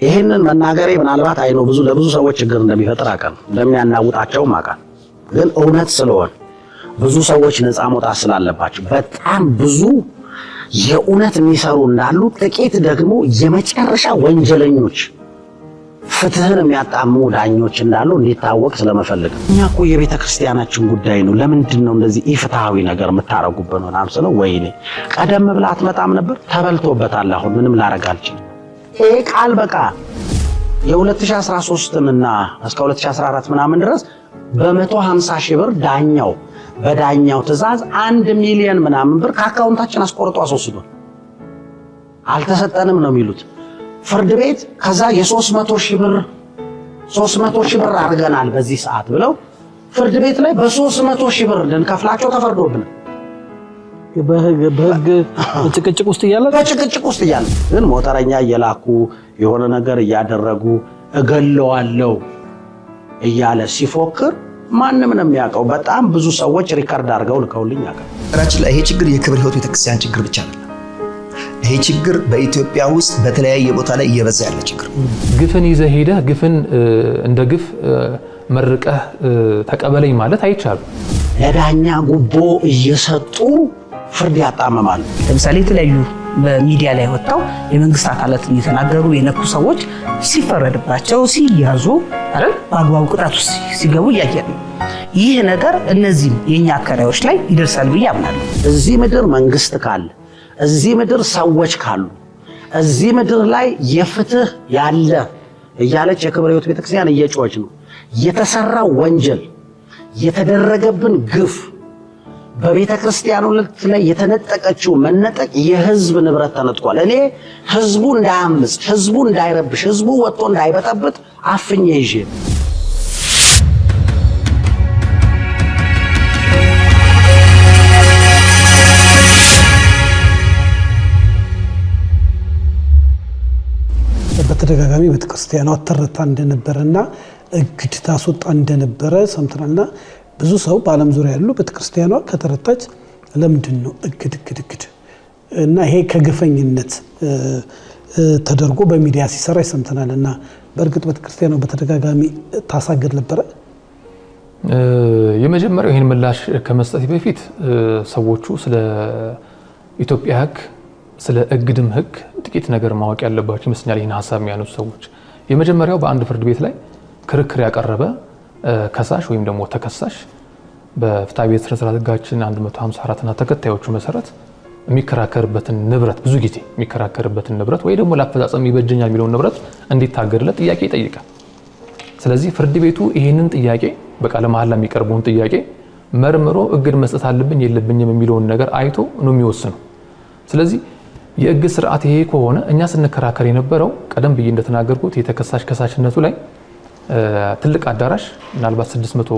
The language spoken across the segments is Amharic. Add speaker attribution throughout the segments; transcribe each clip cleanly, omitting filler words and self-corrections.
Speaker 1: ይሄንን መናገሬ ምናልባት አይኖ ብዙ ለብዙ ሰዎች ችግር እንደሚፈጥር አቀን እንደሚያናውጣቸውም አቀን ግን እውነት ስለሆነ ብዙ ሰዎች ነፃ መውጣት ስላለባቸው በጣም ብዙ የእውነት የሚሰሩ እንዳሉ ጥቂት ደግሞ የመጨረሻ ወንጀለኞች ፍትህን የሚያጣሙ ዳኞች እንዳሉ እንዲታወቅ ስለመፈልግ እኛ እኮ የቤተ ክርስቲያናችን ጉዳይ ነው ለምንድን ነው እንደዚህ ኢፍትሃዊ ነገር የምታረጉበት ነው ናም ስለው ወይኔ ቀደም ብላ አትመጣም ነበር ተበልቶበታል አሁን ምንም ላረግ አልችልም ይሄ ቃል በቃ የ2013 እና እስከ 2014 ምናምን ድረስ በ150 ሺህ ብር ዳኛው በዳኛው ትዕዛዝ 1 ሚሊዮን ምናምን ብር ከአካውንታችን አስቆርጦ አስወስዷል አልተሰጠንም ነው የሚሉት ፍርድ ቤት ከዛ የ300 ሺህ ብር አድርገናል በዚህ ሰዓት ብለው ፍርድ ቤት ላይ በ300 ሺህ ብር ልንከፍላቸው ተፈርዶብናል
Speaker 2: በህግ ጭቅጭቅ ውስጥ እያለ ግን ሞተረኛ እየላኩ የሆነ ነገር እያደረጉ እገለዋለሁ እያለ ሲፎክር ማንንም ነው የሚያውቀው በጣም ብዙ ሰዎች ሪከርድ አድርገው ልከውልኝ ያውቃል
Speaker 3: ራችን ላይ ይሄ ችግር የክብር ህይወት ቤተክርስቲያን ችግር ብቻ አይደለም ይሄ ችግር በኢትዮጵያ ውስጥ በተለያየ ቦታ ላይ እየበዛ ያለ ችግር
Speaker 4: ግፍን ይዘህ ሄደህ ግፍን እንደ ግፍ መርቀህ ተቀበለኝ ማለት አይቻልም
Speaker 1: ለዳኛ ጉቦ እየሰጡ ፍርድ ያጣመማሉ
Speaker 5: ለምሳሌ የተለያዩ በሚዲያ ላይ ወጣው የመንግስት አካላት እየተናገሩ የነኩ ሰዎች ሲፈረድባቸው ሲያዙ አይደል በአግባቡ ቅጣት ውስጥ ሲገቡ ያያል ይህ ነገር እነዚህ የኛ አከራዮች ላይ ይደርሳል ብዬ አምናለሁ
Speaker 1: እዚህ ምድር መንግስት ካለ እዚህ ምድር ሰዎች ካሉ እዚህ ምድር ላይ የፍትህ ያለ እያለች የክብር ህይወት ቤተክርስቲያን እየጮች ነው የተሰራው ወንጀል የተደረገብን ግፍ በቤተክርስቲያኑ ላይ የተነጠቀችው መነጠቅ የህዝብ ንብረት ተነጥቋል እኔ ህዝቡ እንዳያምጽ ህዝቡ እንዳይረብሽ ህዝቡ ወጥቶ እንዳይበጠብጥ አፍኜ ይዤ
Speaker 6: በተደጋጋሚ ቤተክርስቲያኗ ተረታ እንደነበረና እግድ ታስወጣ እንደነበረ ሰምተናልና ብዙ ሰው በአለም ዙሪያ ያሉ ቤተክርስቲያኗ ከተረታች ለምንድን ነው እግድ እና ይሄ ከግፈኝነት ተደርጎ በሚዲያ ሲሰራ ሰምተናልና በእርግጥ ቤተክርስቲያኗ በተደጋጋሚ ታሳገድ ነበር
Speaker 4: የመጀመሪያው ይሄን ምላሽ ከመስጠት በፊት ሰዎቹ ስለ ኢትዮጵያ ህግ ስለ እግድም ህግ ጥቂት ነገር ማወቅ ያለባቸው ይመስላል ይሄን ሐሳብ የሚያነሱ ሰዎች የመጀመሪያው በአንድ ፍርድ ቤት ላይ ክርክር ያቀረበ ከሳሽ ወይም ደግሞ ተከሳሽ በፍትሐ ብሔር ስነ ስርዓት ህጋችን 154 እና ተከታዮቹ መሰረት የሚከራከርበትን ንብረት ብዙ ጊዜ የሚከራከርበትን ንብረት ወይ ደግሞ ለአፈጻጸም ይበጀኛል የሚለውን ንብረት እንዲታገድለት ጥያቄ ይጠይቃል ስለዚህ ፍርድ ቤቱ ይሄንን ጥያቄ በቃለ መሐላ የሚቀርበውን ጥያቄ መርምሮ እግድ መስጠት አለብኝ የለብኝም የሚለውን ነገር አይቶ ነው የሚወስነው ስለዚህ የእግድ ስርዓት ይሄ ከሆነ እኛ ስንከራከር የነበረው ቀደም ብዬ እንደተናገርኩት የተከሳሽ ከሳሽነቱ ላይ ትልቅ አዳራሽ ምናልባት 600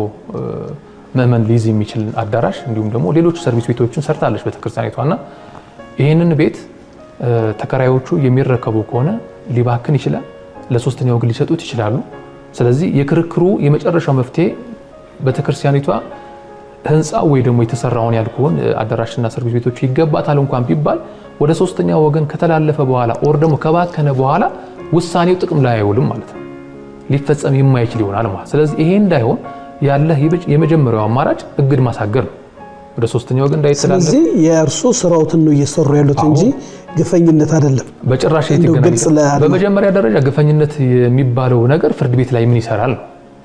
Speaker 4: ምዕመን ሊይዝ የሚችል አዳራሽ እንዲሁም ደግሞ ሌሎች ሰርቪስ ቤቶችን ሰርታለች ቤተክርስቲያኒቷና ይሄንን ቤት ተከራዮቹ የሚረከቡ ከሆነ ሊባክን ይችላል ለሶስተኛው ግል ሊሰጡት ይችላሉ ስለዚህ የክርክሩ የመጨረሻው መፍትሄ ቤተክርስቲያኒቷ ህንጻው ወይ ደግሞ የተሰራውን ያልኩን አዳራሽና ሰርቪስ ቤቶች ይገባታል እንኳን ቢባል ወደ ሶስተኛው ወገን ከተላለፈ በኋላ ኦር ደግሞ ከባከነ በኋላ ውሳኔው ጥቅም ላይ አይውልም ማለት ነው ሊፈጸም የማይችል ይሆናል ማለት ስለዚህ ይሄ እንዳይሆን ያለ የመጀመሪያው አማራጭ እግድ ማሳገር ነው ወደ ሶስተኛው ወገን እንዳይተላለፍ
Speaker 6: ስለዚህ የእርሱ ስራውን ነው እየሰሩ ያሉት እንጂ ግፈኝነት አይደለም
Speaker 4: በጭራሽ በመጀመሪያ ደረጃ ግፈኝነት የሚባለው ነገር ፍርድ ቤት ላይ ምን ይሰራል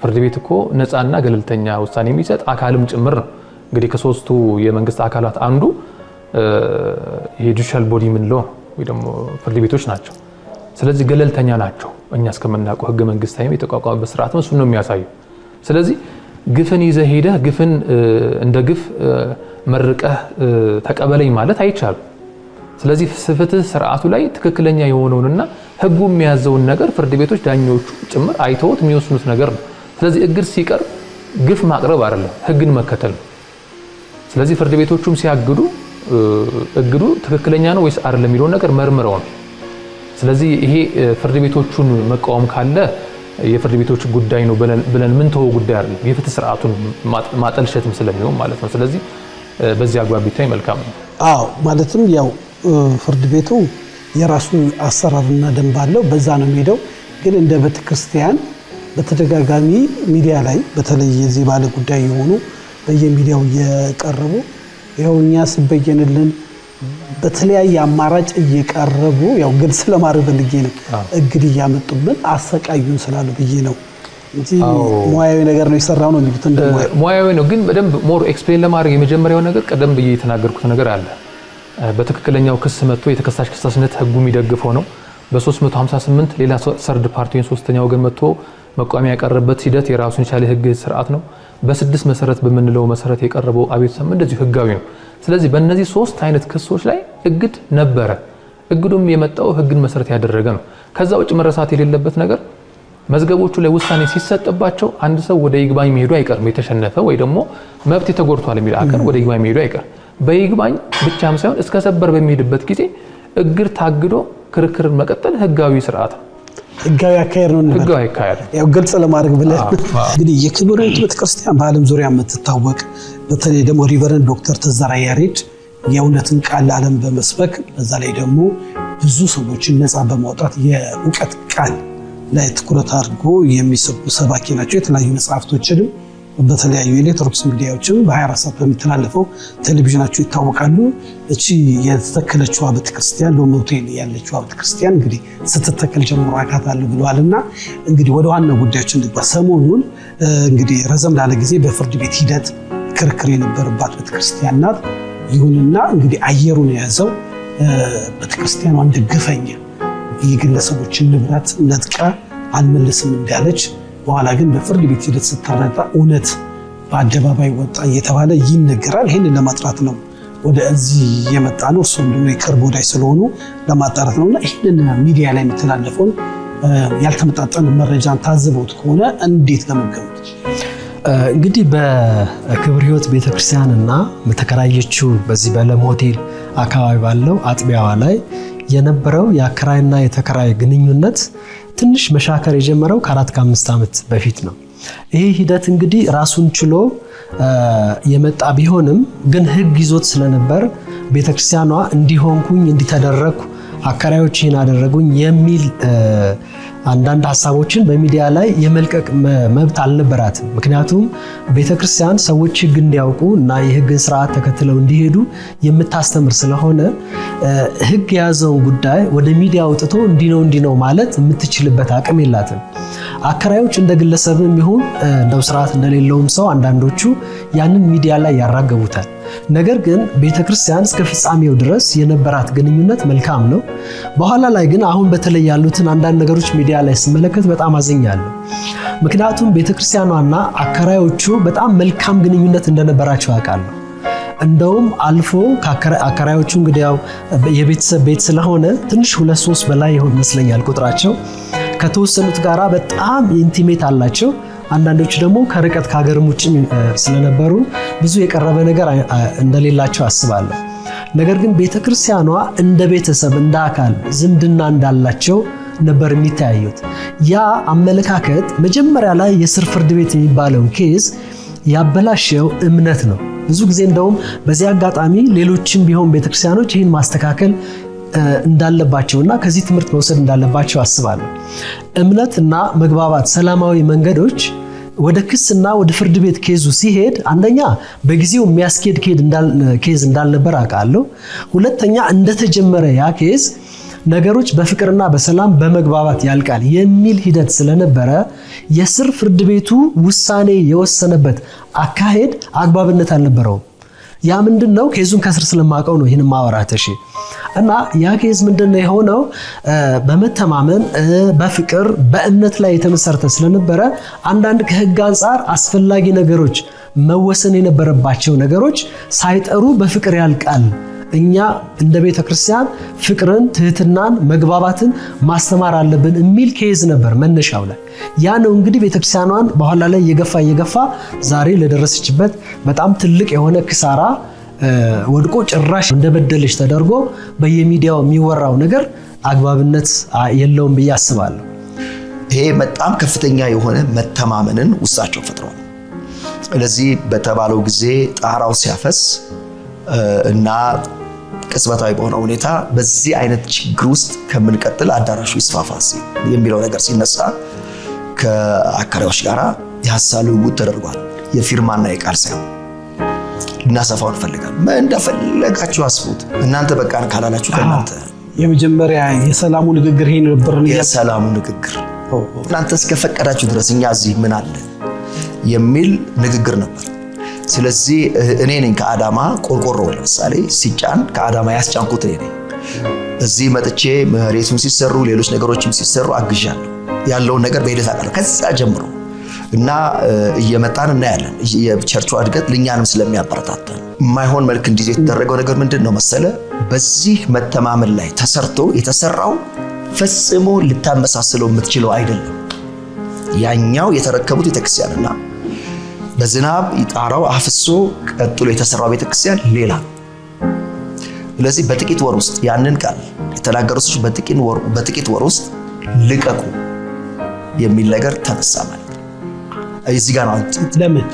Speaker 4: ፍርድ ቤት እኮ ነፃና ገለልተኛ ውሳኔ የሚሰጥ አካልም ጭምር ነው እንግዲህ ከሶስቱ የመንግስት አካላት አንዱ የጁዲሻል ቦዲ ምን ነው ወይ ደግሞ ፍርድ ቤቶች ናቸው ስለዚህ ገለልተኛ ናቸው እኛ እስከምናውቀው ህገ መንግስታዊ የተቋቋመበት ስርዓት ነው እሱ ነው የሚያሳየው ስለዚህ ግፍን ይዘህ ሄደህ ግፍን እንደ ግፍ መርቀህ ተቀበለኝ ማለት አይቻልም ስለዚህ ፍትህ ስርዓቱ ላይ ትክክለኛ የሆነውንና ህጉ የሚያዘውን ነገር ፍርድ ቤቶች ዳኞቹ ጭምር አይተውት የሚወስኑት ነገር ነው ስለዚህ እግድ ሲቀርብ ግፍ ማቅረብ አይደለም ህግን መከተል ነው ስለዚህ ፍርድ ቤቶቹም ሲያግዱ እግዱ ትክክለኛ ነው ወይስ አይደለም የሚለው ነገር መርምረው ነው ስለዚህ ይሄ ፍርድ ቤቶቹን መቃወም ካለ የፍርድ ቤቶች ጉዳይ ነው ብለን ምን ተወው ጉዳይ አይደለም የፍትህ ስርዓቱን ማጠልሸትም ስለሚሆን ማለት ነው ስለዚህ በዚህ አግባብ ቢታይ መልካም ነው
Speaker 6: አዎ ማለትም ያው ፍርድ ቤቱ የራሱ አሰራርና ደንብ አለው በዛ ነው የሚሄደው ግን እንደ ቤተክርስቲያን በተደጋጋሚ ሚዲያ ላይ በተለይ የዚህ ባለ ጉዳይ የሆኑ በየሚዲያው እየቀረቡ ይኸው እኛ ስበየንልን በተለያየ አማራጭ እየቀረቡ ያው ግልጽ ለማድረግ ፈልጌ ነው እግድ እያመጡብን አሰቃዩን ስላሉ ብዬ ነው እንጂ ሙያዊ ነገር ነው የሰራው ነው የሚሉት እንደ
Speaker 4: ሙያዊ ነው። ግን በደንብ ሞር ኤክስፕሌን ለማድረግ የመጀመሪያው ነገር ቀደም ብዬ የተናገርኩት ነገር አለ። በትክክለኛው ክስ መጥቶ የተከሳሽ ክስነት ህጉ የሚደግፈው ነው። በ358 ሌላ ሰርድ ፓርቲ ወይም ሶስተኛ ወገን መጥቶ መቋሚያ ያቀረበበት ሂደት የራሱን የቻለ ህግ ስርዓት ነው። በ6 መሰረት በመንለው መሰረት የቀረበው አቤቱታም እንደዚሁ ህጋዊ ነው። ስለዚህ በእነዚህ 3 አይነት ክሶች ላይ እግድ ነበረ። እግዱም የመጣው ህግን መሰረት ያደረገ ነው። ከዛ ውጭ መረሳት የሌለበት ነገር መዝገቦቹ ላይ ውሳኔ ሲሰጥባቸው አንድ ሰው ወደ ይግባኝ መሄዱ አይቀርም። የተሸነፈ ወይ ደግሞ መብት ተጎድቷል የሚል አካል ወደ ይግባኝ መሄዱ አይቀርም። በይግባኝ ብቻም ሳይሆን እስከ ሰበር በሚሄድበት ጊዜ እግድ ታግዶ ክርክርን መቀጠል ህጋዊ ስርዓት ነው።
Speaker 6: ህጋዊ አካሄድ ነው።
Speaker 4: ህጋዊ አካሄድ
Speaker 6: ያው ግልጽ ለማድረግ ብለህ እንግዲህ የክብር ቤተክርስቲያን በዓለም ዙሪያ የምትታወቅ በተለይ ደግሞ ሪቨረንድ ዶክተር ተዘራ ያሬድ የእውነትን ቃል ለዓለም በመስበክ በዛ ላይ ደግሞ ብዙ ሰዎችን ነፃ በማውጣት የእውቀት ቃል ላይ ትኩረት አድርጎ የሚሰብኩ ሰባኪ ናቸው። የተለያዩ መጽሐፍቶችንም በተለያዩ ኤሌክትሮኒክስ ሚዲያዎችም በ24 ሰዓት በሚተላለፈው ቴሌቪዥናቸው ይታወቃሉ። እቺ የተተከለችው ቤተክርስቲያን ሎሞቴል ያለችው ቤተክርስቲያን እንግዲህ ስትተከል ጀምሮ አካታለሁ ብለዋልና እንግዲህ ወደ ዋና ጉዳያችን እንግባ። ሰሞኑን እንግዲህ ረዘም ላለ ጊዜ በፍርድ ቤት ሂደት ክርክር የነበረባት ቤተክርስቲያን ናት። ይሁንና እንግዲህ አየሩን የያዘው ቤተክርስቲያኗ እንደ ግፈኛ የግለሰቦችን ንብረት ነጥቃ አልመለስም እንዳለች በኋላ ግን በፍርድ ቤት ሂደት ስትረዳ እውነት በአደባባይ ወጣ እየተባለ ይነገራል። ይህንን ለማጥራት ነው ወደ እዚህ የመጣ ነው። እርሱም ደግሞ የቅርብ ወዳጅ ስለሆኑ ለማጣራት ነውና ይህንን ሚዲያ ላይ የሚተላለፈውን ያልተመጣጠን መረጃን ታዝበውት ከሆነ እንዴት ለመገመት?
Speaker 7: እንግዲህ በክብር ሕይወት ቤተክርስቲያንና በተከራየችው በዚህ በለም ሆቴል አካባቢ ባለው አጥቢያዋ ላይ የነበረው የአከራይና የተከራይ ግንኙነት ትንሽ መሻከር የጀመረው ከ4-5 ዓመት በፊት ነው። ይሄ ሂደት እንግዲህ ራሱን ችሎ የመጣ ቢሆንም ግን ህግ ይዞት ስለነበር ቤተክርስቲያኗ እንዲሆንኩኝ እንዲተደረኩ አከራዮች ይህን አደረጉኝ የሚል አንዳንድ ሀሳቦችን በሚዲያ ላይ የመልቀቅ መብት አልነበራትም። ምክንያቱም ቤተክርስቲያን ሰዎች ህግ እንዲያውቁ እና የህግን ስርዓት ተከትለው እንዲሄዱ የምታስተምር ስለሆነ ህግ የያዘውን ጉዳይ ወደ ሚዲያ አውጥቶ እንዲህ ነው ማለት የምትችልበት አቅም የላትም። አከራዮች እንደ ግለሰብም ይሁን እንደው ስርዓት እንደሌለውም ሰው አንዳንዶቹ ያንን ሚዲያ ላይ ያራገቡታል። ነገር ግን ቤተክርስቲያን እስከ ፍጻሜው ድረስ የነበራት ግንኙነት መልካም ነው። በኋላ ላይ ግን አሁን በተለይ ያሉትን አንዳንድ ነገሮች ሚዲያ ላይ ስመለከት በጣም አዝኛለሁ። ምክንያቱም ቤተክርስቲያኗና አከራዮቹ በጣም መልካም ግንኙነት እንደነበራቸው አውቃለሁ። እንደውም አልፎ አከራዮቹ እንግዲህ ያው የቤተሰብ ቤት ስለሆነ ትንሽ 2-3 በላይ ይሆን ይመስለኛል ቁጥራቸው። ከተወሰኑት ጋራ በጣም ኢንቲሜት አላቸው። አንዳንዶቹ ደግሞ ከርቀት ከሀገርም ውጭ ስለነበሩ ብዙ የቀረበ ነገር እንደሌላቸው አስባለሁ። ነገር ግን ቤተክርስቲያኗ እንደ ቤተሰብ እንደ አካል ዝምድና እንዳላቸው ነበር የሚታዩት። ያ አመለካከት መጀመሪያ ላይ የስር ፍርድ ቤት የሚባለውን ኬዝ ያበላሸው እምነት ነው። ብዙ ጊዜ እንደውም በዚህ አጋጣሚ ሌሎችም ቢሆን ቤተክርስቲያኖች ይህን ማስተካከል እንዳለባቸውና ከዚህ ትምህርት መውሰድ እንዳለባቸው አስባለሁ። እምነትና መግባባት ሰላማዊ መንገዶች ወደ ክስና ወደ ፍርድ ቤት ኬዙ ሲሄድ አንደኛ በጊዜው የሚያስኬድ ኬዝ እንዳልነበር አውቃለሁ። ሁለተኛ እንደተጀመረ ያ ኬዝ ነገሮች በፍቅርና በሰላም በመግባባት ያልቃል የሚል ሂደት ስለነበረ የስር ፍርድ ቤቱ ውሳኔ የወሰነበት አካሄድ አግባብነት አልነበረውም። ያ ምንድነው? ኬዙን ከስር ስለማቀው ነው ይሄን ማወራተሽ እና ያ ኬዝ ምንድነው የሆነው? በመተማመን በፍቅር በእምነት ላይ የተመሰረተ ስለነበረ አንዳንድ ከህግ አንፃር አስፈላጊ ነገሮች መወሰን የነበረባቸው ነገሮች ሳይጠሩ በፍቅር ያልቃል። እኛ እንደ ቤተ ክርስቲያን ፍቅርን፣ ትህትናን፣ መግባባትን ማስተማር አለብን የሚል ኬዝ ነበር መነሻው ላይ። ያ ነው እንግዲህ ቤተ ክርስቲያኗን በኋላ ላይ እየገፋ ዛሬ ለደረሰችበት በጣም ትልቅ የሆነ ክሳራ ወድቆ ጭራሽ እንደበደለች ተደርጎ በየሚዲያው የሚወራው ነገር አግባብነት የለውም ብዬ አስባለሁ።
Speaker 3: ይሄ በጣም ከፍተኛ የሆነ መተማመንን ውስጣቸው ፈጥሯል። ስለዚህ በተባለው ጊዜ ጣራው ሲያፈስ እና ቅጽበታዊ በሆነ ሁኔታ በዚህ አይነት ችግር ውስጥ ከምንቀጥል አዳራሹ ይስፋፋ የሚለው ነገር ሲነሳ ከአከራዮች ጋራ የሀሳብ ልውውጥ ተደርጓል። የፊርማና የቃል ሳይሆን እናሰፋው እንፈልጋለን። እንደፈለጋችሁ አስፉት እናንተ በቃን ካላላችሁ ከእናንተ
Speaker 6: የመጀመሪያ የሰላሙ ንግግር ይሄ ነበር።
Speaker 3: የሰላሙ ንግግር እናንተ እስከፈቀዳችሁ ድረስ እኛ እዚህ ምን አለ የሚል ንግግር ነበር። ስለዚህ እኔ ነኝ ከአዳማ ቆርቆሮ ለምሳሌ ሲጫን ከአዳማ ያስጫንኩት እኔ ነኝ። እዚህ መጥቼ መሬቱን ሲሰሩ ሌሎች ነገሮችም ሲሰሩ አግዣለሁ። ያለውን ነገር በሂደት አውቃለሁ ከዛ ጀምሮ እና እየመጣን እናያለን። የቸርቹ እድገት ለኛንም ስለሚያበረታታን የማይሆን መልክ እንዲይዝ የተደረገው ነገር ምንድነው መሰለ? በዚህ መተማመን ላይ ተሰርቶ የተሰራው ፈጽሞ ልታመሳስለው የምትችለው አይደለም። ያኛው የተረከቡት ቤተክርስቲያንና በዝናብ ጣራው አፍሶ ቀጥሎ የተሰራው ቤተክርስቲያን ሌላ። ስለዚህ በጥቂት ወር ውስጥ ያንን ቃል የተናገሩት በጥቂት ወር ውስጥ ልቀቁ የሚል ነገር ተነሳ ማለት ነው። እዚህ ጋር ነው
Speaker 6: ለምን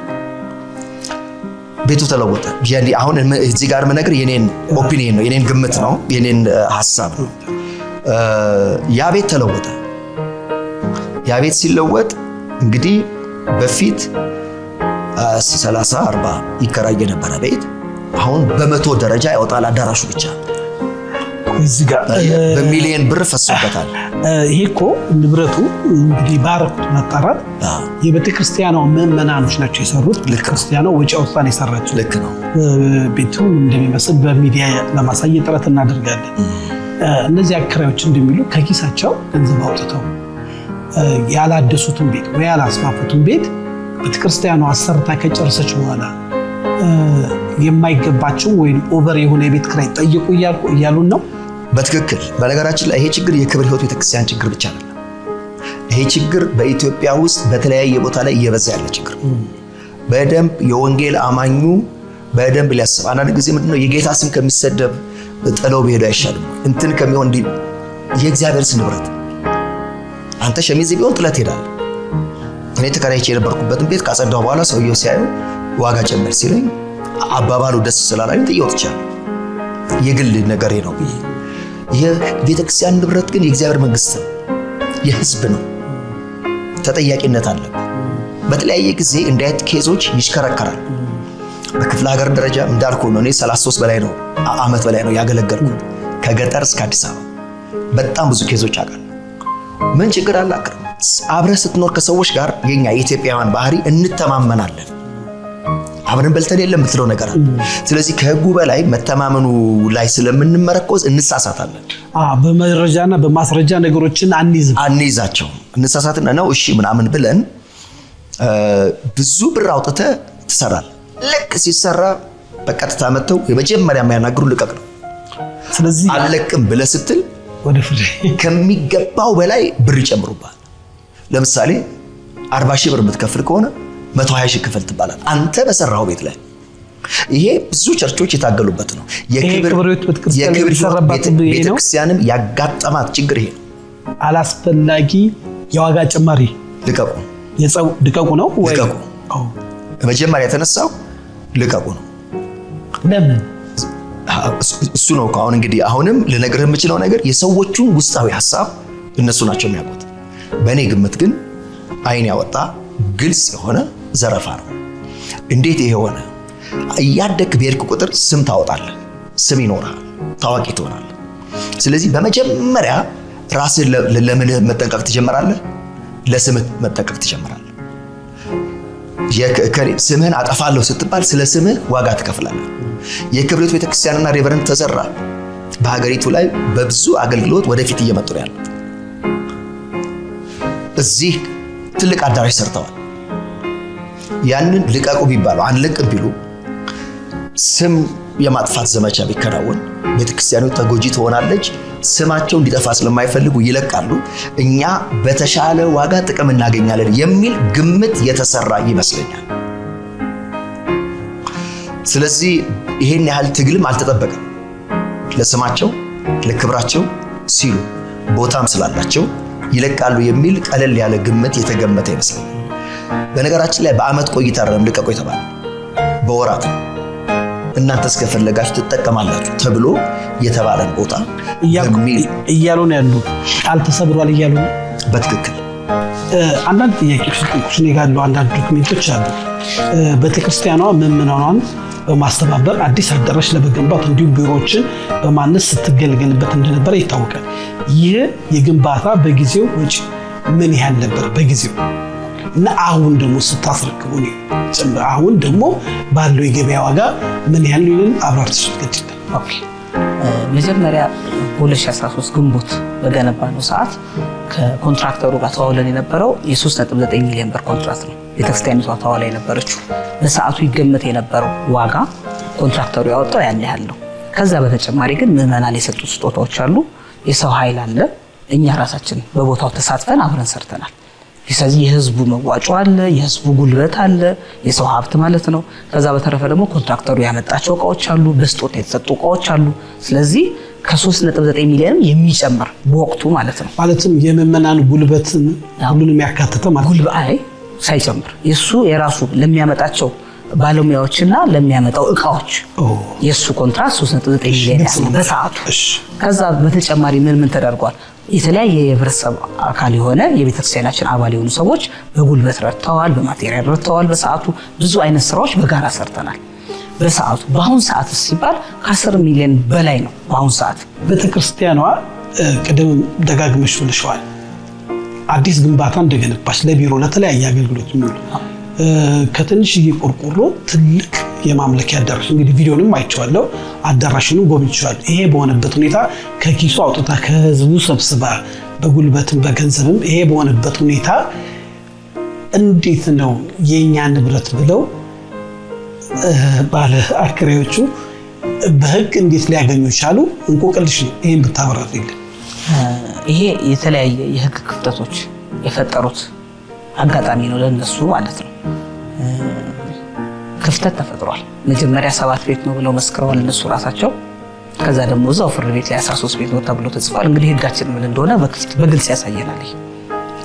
Speaker 3: ቤቱ ተለወጠ። ያኔ አሁን እዚህ ጋር መነገር የኔን ኦፒኒየን ነው፣ የኔን ግምት ነው፣ የኔን ሐሳብ ነው። ያ ቤት ተለወጠ። ያ ቤት ሲለወጥ እንግዲህ በፊት 30-40 ይከራይ የነበረ ቤት አሁን በመቶ ደረጃ ያወጣል አዳራሹ ብቻ።
Speaker 6: እዚህ ጋር
Speaker 3: በሚሊዮን ብር ፈሶበታል።
Speaker 6: ይሄ እኮ ንብረቱ እንግዲህ ባረኩት መጣራት የቤተክርስቲያኗ ምዕመናኖች ናቸው የሰሩት። ቤተክርስቲያኗ ወጪ አውጥታን የሰራችው ልክ ነው። ቤቱ እንደሚመስል በሚዲያ ለማሳየት ጥረት እናደርጋለን። እነዚህ አከራዮች እንደሚሉ ከኪሳቸው ገንዘብ አውጥተው ያላደሱትን ቤት ወይ ያላስፋፉትን ቤት ቤተክርስቲያኗ አሰርታ ከጨረሰች በኋላ የማይገባቸው ወይም ኦቨር የሆነ የቤት ኪራይ ጠይቁ እያሉን ነው።
Speaker 3: በትክክል በነገራችን ላይ ይሄ ችግር የክብር ሕይወት ቤተክርስቲያን ችግር ብቻ አይደለም። ይሄ ችግር በኢትዮጵያ ውስጥ በተለያየ ቦታ ላይ እየበዛ ያለ ችግር። በደንብ የወንጌል አማኙ በደንብ ሊያስብ አንዳንድ ጊዜ ምንድነው የጌታ ስም ከሚሰደብ ጥለው ቢሄዱ አይሻልም? እንትን ከሚሆን የእግዚአብሔር ንብረት አንተ ሸሚዝ ቢሆን ጥለት ሄዳል። እኔ ተከራይቼ የነበርኩበትን ቤት ካጸዳው በኋላ ሰውየው ሲያዩ ዋጋ ጨመር ሲለኝ አባባሉ ደስ ስላላለኝ ጥዬው ወጥቻለሁ። የግል ነገሬ ነው ብዬ የቤተክርስቲያን ንብረት ግን የእግዚአብሔር መንግስት ነው፣ የህዝብ ነው። ተጠያቂነት አለበት። በተለያየ ጊዜ እንዳይት ኬዞች ይሽከረከራል። በክፍለ ሀገር ደረጃ እንዳልኩ ነው። እኔ 33 በላይ ነው አመት በላይ ነው ያገለገልኩት ከገጠር እስከ አዲስ አበባ በጣም ብዙ ኬዞች አውቃለሁ። ምን ችግር አለ? አብረህ ስትኖር ከሰዎች ጋር የኛ የኢትዮጵያውያን ባህሪ እንተማመናለን። አብረን በልተን የለም የምትለው ነገር አለ። ስለዚህ ከህጉ በላይ መተማመኑ ላይ ስለምንመረኮዝ እንሳሳታለን።
Speaker 6: በመረጃና በማስረጃ ነገሮችን አንይዛቸው
Speaker 3: እንሳሳትና ነው እሺ ምናምን ብለን ብዙ ብር አውጥተህ ትሰራል። ልክ ሲሰራ በቀጥታ መተው የመጀመሪያ የሚያናግሩ ልቀቅ ነው።
Speaker 6: ስለዚህ
Speaker 3: አለቅም ብለህ ስትል
Speaker 6: ወደ ፍሬ
Speaker 3: ከሚገባው በላይ ብር ይጨምሩባል። ለምሳሌ 40 ሺህ ብር የምትከፍል ከሆነ 120 ሺህ ክፍል ትባላል አንተ በሰራው ቤት ላይ። ይሄ ብዙ ቸርቾች የታገሉበት ነው። የክብር ቤተክርስቲያንም ያጋጠማት ችግር ይሄ ነው።
Speaker 6: አላስፈላጊ የዋጋ ጭማሪ ልቀቁ ነው ወይ?
Speaker 3: ልቀቁ መጀመሪያ የተነሳው ልቀቁ ነው።
Speaker 6: ለምን?
Speaker 3: እሱ ነው አሁን እንግዲህ አሁንም ልነግርህ የምችለው ነገር የሰዎቹን ውስጣዊ ሐሳብ እነሱ ናቸው የሚያውቁት። በእኔ ግምት ግን አይን ያወጣ ግልጽ የሆነ ዘረፋ ነው። እንዴት ይሄ ሆነ? እያደግህ በሄድክ ቁጥር ስም ታወጣለህ፣ ስም ይኖርሃል፣ ታዋቂ ትሆናለህ። ስለዚህ በመጀመሪያ ራስህ ለምንህ መጠንቀቅ ትጀምራለህ፣ ለስምህ መጠንቀቅ ትጀምራለህ። ስምህን አጠፋለሁ ስትባል ስለ ስምህ ዋጋ ትከፍላለህ። የክብር ሕይወት ቤተክርስቲያንና ሬቨረንድ ተዘራ በሀገሪቱ ላይ በብዙ አገልግሎት ወደፊት እየመጡ ነው ያሉት። እዚህ ትልቅ አዳራሽ ሰርተዋል። ያንን ልቀቁ ቢባሉ አንለቅም ቢሉ ስም የማጥፋት ዘመቻ ቢከናወን ቤተክርስቲያኑ ተጎጂ ትሆናለች። ስማቸው እንዲጠፋ ስለማይፈልጉ ይለቃሉ። እኛ በተሻለ ዋጋ ጥቅም እናገኛለን የሚል ግምት የተሰራ ይመስለኛል። ስለዚህ ይሄን ያህል ትግልም አልተጠበቀም። ለስማቸው ለክብራቸው ሲሉ ቦታም ስላላቸው ይለቃሉ የሚል ቀለል ያለ ግምት የተገመተ ይመስለኛል። በነገራችን ላይ በአመት ቆይታ አይደለም ልቀቁ የተባለ በወራት እናንተ እስከፈለጋችሁ ትጠቀማላችሁ ተብሎ የተባለን ቦታ
Speaker 6: እያሉ ነው ያሉ። ቃል ተሰብሯል እያሉ ነው።
Speaker 3: በትክክል
Speaker 6: አንዳንድ ጥያቄዎች ጥቁሽ ነው ያሉ። አንዳንድ ዶክሜንቶች አሉ። ቤተክርስቲያኗ ምዕመናኗን በማስተባበር አዲስ አዳራሽ ለመገንባት እንዲሁም ቢሮዎችን በማነስ ስትገለገልበት እንደነበረ ይታወቃል። ይህ የግንባታ በጊዜው ወጪ ምን ያህል ነበር በጊዜው? እና አሁን ደግሞ ስታስረክቡ ነው አሁን ደግሞ ባለው የገበያ ዋጋ ምን ያህል ይልን አብራርተሽ ትገልጪልን?
Speaker 5: ኦኬ መጀመሪያ 2013 ግንቦት በገነባነው ሰዓት ከኮንትራክተሩ ጋር ተዋውለን የነበረው የ3.9 ሚሊዮን ብር ኮንትራክት ነው። ቤተክርስቲያኒቷ ተዋውላ የነበረችው በሰዓቱ ይገመት የነበረው ዋጋ ኮንትራክተሩ ያወጣው ያን ያህል ነው። ከዛ በተጨማሪ ግን ምዕመናን የሰጡት ስጦታዎች አሉ፣ የሰው ኃይል አለ። እኛ ራሳችን በቦታው ተሳትፈን አብረን ሰርተናል። ስለዚህ የህዝቡ መዋጮ አለ፣ የህዝቡ ጉልበት አለ፣ የሰው ሀብት ማለት ነው። ከዛ በተረፈ ደግሞ ኮንትራክተሩ ያመጣቸው እቃዎች አሉ፣ በስጦታ የተሰጡ እቃዎች አሉ። ስለዚህ ከ3.9 ሚሊዮን የሚጨምር በወቅቱ ማለት ነው።
Speaker 6: ማለትም የምዕመናን ጉልበትን ሁሉንም ያካተተ ማለት ነው።
Speaker 5: ጉልበት አይ ሳይጨምር የሱ የራሱ ለሚያመጣቸው ባለሙያዎችና ለሚያመጣው እቃዎች የሱ ኮንትራክት 3.9 ሚሊዮን በሰዓቱ። ከዛ በተጨማሪ ምን ተደርጓል? የተለያየ የህብረተሰብ አካል የሆነ የቤተክርስቲያናችን አባል የሆኑ ሰዎች በጉልበት ረድተዋል፣ በማቴሪያል ረድተዋል። በሰዓቱ ብዙ አይነት ስራዎች በጋራ ሰርተናል። በሰዓቱ በአሁን ሰዓት ሲባል ከ10 ሚሊዮን በላይ ነው። በአሁን ሰዓት
Speaker 6: ቤተክርስቲያኗ ቅድም ደጋግመሽ ብለሽዋል፣ አዲስ ግንባታ እንደገነባች ለቢሮ ለተለያየ አገልግሎት የሚውል ከትንሽዬ ቆርቆሮ ትልቅ የማምለኪያ አዳራሽ እንግዲህ ቪዲዮንም አይቼዋለሁ፣ አዳራሽንም ጎብኝቼዋለሁ። ይሄ በሆነበት ሁኔታ ከኪሱ አውጥታ ከህዝቡ ሰብስባ በጉልበትም በገንዘብም ይሄ በሆነበት ሁኔታ እንዴት ነው የኛ ንብረት ብለው ባለ አከራዮቹ በህግ እንዴት ሊያገኙ ይቻሉ? እንቆቅልሽ ነው። ይሄን ብታብራሪልን።
Speaker 5: ይሄ የተለያየ የህግ ክፍተቶች የፈጠሩት አጋጣሚ ነው ለነሱ ማለት ነው። ክፍተት ተፈጥሯል። መጀመሪያ 7 ቤት ነው ብለው መስክረዋል እነሱ ራሳቸው። ከዛ ደግሞ እዛው ፍርድ ቤት ላይ 13 ቤት ነው ተብሎ ተጽፏል። እንግዲህ ህጋችን ምን እንደሆነ በግልጽ ያሳየናል።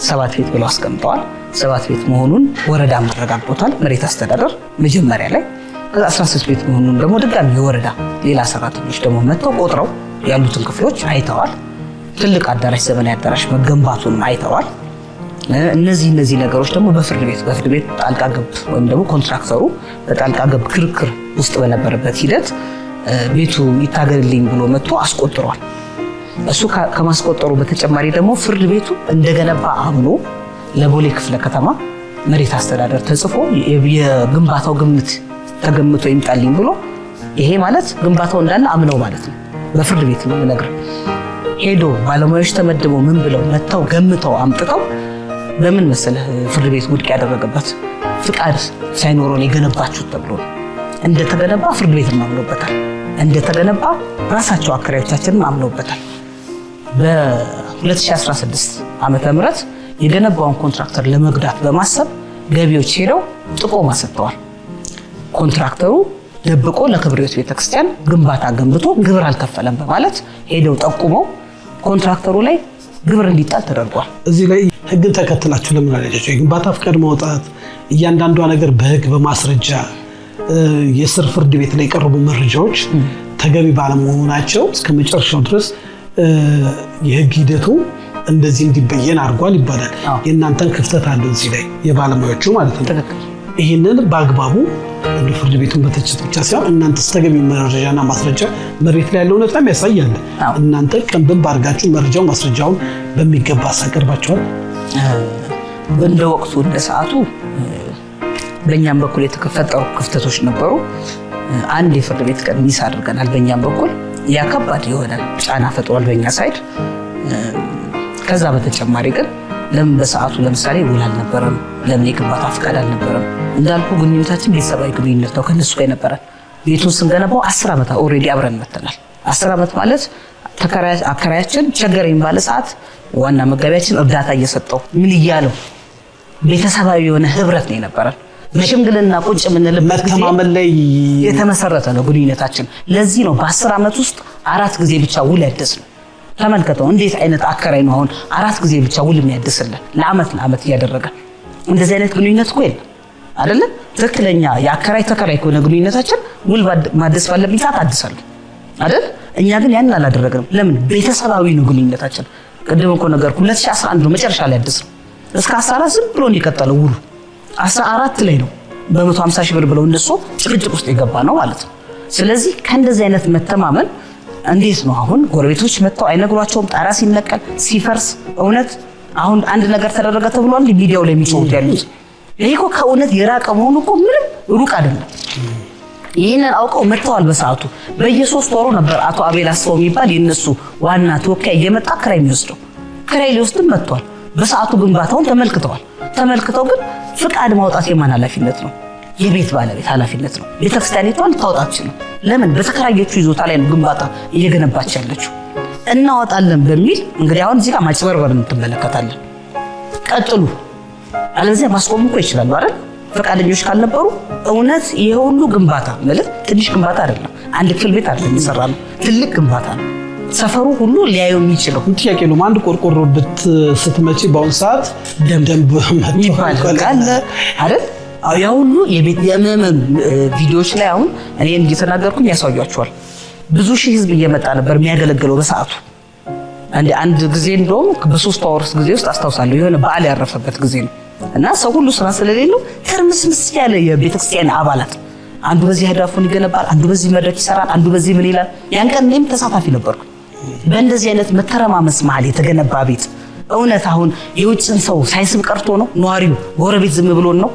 Speaker 5: 7 ቤት ብለው አስቀምጠዋል። 7 ቤት መሆኑን ወረዳ ማረጋግጦታል፣ መሬት አስተዳደር መጀመሪያ ላይ። ከዛ 13 ቤት መሆኑን ደግሞ ድጋሚ የወረዳ ሌላ ሰራተኞች ደግሞ መጥተው ቆጥረው ያሉትን ክፍሎች አይተዋል። ትልቅ አዳራሽ ዘመናዊ አዳራሽ መገንባቱን አይተዋል። እነዚህ ነገሮች ደግሞ በፍርድ ቤት ጣልቃ ገብ ወይም ደግሞ ኮንትራክተሩ በጣልቃ ገብ ክርክር ውስጥ በነበረበት ሂደት ቤቱ ይታገልልኝ ብሎ መጥቶ አስቆጥሯል። እሱ ከማስቆጠሩ በተጨማሪ ደግሞ ፍርድ ቤቱ እንደገነባ አምኖ ለቦሌ ክፍለ ከተማ መሬት አስተዳደር ተጽፎ የግንባታው ግምት ተገምቶ ይምጣልኝ ብሎ ይሄ ማለት ግንባታው እንዳለ አምነው ማለት ነው። በፍርድ ቤት ነው ነገር ሄዶ ባለሙያዎች ተመድበው ምን ብለው መተው ገምተው አምጥተው በምን መሰለህ ፍርድ ቤት ውድቅ ያደረገበት ፍቃድ ሳይኖረው የገነባችሁት ተብሎ እንደተገነባ ፍርድ ቤት አምኖበታል። እንደተገነባ ራሳቸው አከራዮቻችንም አምነውበታል። በ2016 ዓመተ ምህረት የገነባውን ኮንትራክተር ለመጉዳት በማሰብ ገቢዎች ሄደው ጥቆማ ሰጥተዋል። ኮንትራክተሩ ደብቆ ለክብረ ሕይወት ቤተክርስቲያን ግንባታ ገንብቶ ግብር አልከፈለም በማለት ሄደው ጠቁመው ኮንትራክተሩ ላይ ግብር እንዲጣል ተደርጓል።
Speaker 6: እዚህ ላይ ህግን ተከትላችሁ ለምን አላጃችሁ? የግንባታ ፍቃድ ማውጣት እያንዳንዷ ነገር በህግ በማስረጃ የስር ፍርድ ቤት ላይ የቀረቡ መረጃዎች ተገቢ ባለመሆናቸው እስከ መጨረሻው ድረስ የህግ ሂደቱ እንደዚህ እንዲበየን አድርጓል ይባላል። የእናንተን ክፍተት አለው እዚህ ላይ የባለሙያዎቹ ማለት ነው። ይህንን በአግባቡ ፍርድ ቤቱን በትችት ብቻ ሳይሆን እናንተ ተገቢ መረጃና ማስረጃ መሬት ላይ ያለው እውነታም ያሳያል። እናንተ ቀንብን ባርጋችሁ መረጃው ማስረጃውን በሚገባ አሳቀርባችኋል።
Speaker 5: እንደ ወቅቱ እንደ ሰዓቱ በእኛም በኩል የተፈጠሩ ክፍተቶች ነበሩ። አንድ የፍርድ ቤት ቀን ሚስ አድርገናል። በእኛም በኩል ያ ከባድ የሆነ ጫና ፈጥሯል በእኛ ሳይድ። ከዛ በተጨማሪ ግን ለምን በሰዓቱ ለምሳሌ ውል አልነበረም፣ ለምን የግንባታ ፍቃድ አልነበረም? እንዳልኩ ግንኙነታችን ቤተሰባዊ ግንኙነት ነው ከነሱ ጋር የነበረን። ቤቱን ስንገነባው 10 ዓመት ኦልሬዲ አብረን መተናል። 10 ዓመት ማለት አከራያችን ቸገረኝ ባለ ሰዓት ዋና መጋቢያችን እርዳታ እየሰጠው ምን እያለው ቤተሰባዊ የሆነ ህብረት ነው የነበረን። በሽምግልና ቁጭ የምንልበት
Speaker 6: መተማመን ላይ
Speaker 5: የተመሰረተ ነው ግንኙነታችን። ለዚህ ነው በ10 ዓመት ውስጥ 4 ጊዜ ብቻ ውል ያደስነው። ተመልከተው እንዴት አይነት አከራይ ነው አሁን 4 ጊዜ ብቻ ውል የሚያድስልን ለአመት እያደረገ። እንደዚህ አይነት ግንኙነት እኮ የለም። አይደለ? ትክክለኛ የአከራይ ተከራይ ከሆነ ግንኙነታችን ውል ማደስ ባለብኝ ሰዓት አድሳለሁ አይደል? እኛ ግን ያን አላደረግንም። ለምን? ቤተሰባዊ ነው ግንኙነታችን። ቅድም እኮ ነገርኩ 2011 ነው መጨረሻ ላይ አድስ ነው። እስከ 14 ዝም ብሎ ነው የቀጠለው ውሉ። 14 ላይ ነው በ150 ሺህ ብር ብለው እነሱ ጭቅጭቅ ውስጥ የገባ ነው ማለት ነው። ስለዚህ ከእንደዚህ አይነት መተማመን እንዴት ነው አሁን ጎረቤቶች መጥተው አይነግሯቸውም? ጣራ ሲነቀል ሲፈርስ እውነት አሁን አንድ ነገር ተደረገ ተብሏል ሚዲያው ላይ የሚጮሁት ያሉት ይሄ እኮ ከእውነት የራቀ መሆኑ እኮ ምንም ሩቅ አይደለም። ይህንን አውቀው መጥተዋል በሰዓቱ። በየ3 ወሩ ነበር አቶ አቤል አስፋው የሚባል የነሱ ዋና ተወካይ እየመጣ ክራይ የሚወስደው። ክራይ ሊወስድም መጥቷል። በሰዓቱ ግንባታውን ተመልክተው ግን ፍቃድ ማውጣት የማን ኃላፊነት ነው? የቤት ባለቤት ኃላፊነት ነው። ቤተክርስቲያኒቷ ልታወጣ አትችልም። ለምን? በተከራየችው ይዞታ ላይ ነው ግንባታ እየገነባች ያለችው። እናወጣለን በሚል እንግዲህ አሁን እዚህ ጋር ማጭበርበር እንትመለከታለን። ቀጥሉ አለበለዚያ ማስቆም እኮ ይችላሉ አይደል? ፈቃደኞች ካልነበሩ እውነት ይሄ ሁሉ ግንባታ ማለት ትንሽ ግንባታ አይደለም። አንድ ክፍል ቤት አይደለም የሰራነው፣ ትልቅ ግንባታ ነው። ሰፈሩ ሁሉ ሊያየው የሚችለው
Speaker 6: ጥያቄ ነው። አንድ ቆርቆሮ ቤት ስትመጪ በአሁን ሰዓት ደንብ
Speaker 5: ይባላል አይደል? ያ ሁሉ የቤት የምዕመን ቪዲዮዎች ላይ አሁን እኔ እየተናገርኩኝ ያሳያቸዋል። ብዙ ሺህ ህዝብ እየመጣ ነበር የሚያገለግለው በሰዓቱ። አንድ ጊዜ እንደውም በ3 ወር ጊዜ ውስጥ አስታውሳለሁ የሆነ በዓል ያረፈበት ጊዜ ነው እና ሰው ሁሉ ስራ ስለሌለው ትርምስምስ ያለ የቤተክርስቲያን አባላት አንዱ በዚህ ህዳፉን ይገነባል፣ አንዱ በዚህ መድረክ ይሰራል፣ አንዱ በዚህ ምን ይላል። ያን ቀን እኔም ተሳታፊ ነበርኩ። በእንደዚህ አይነት መተረማመስ መሀል የተገነባ ቤት እውነት አሁን የውጭን ሰው ሳይስብ ቀርቶ ነው? ነዋሪው ጎረቤት ዝም ብሎን ነው?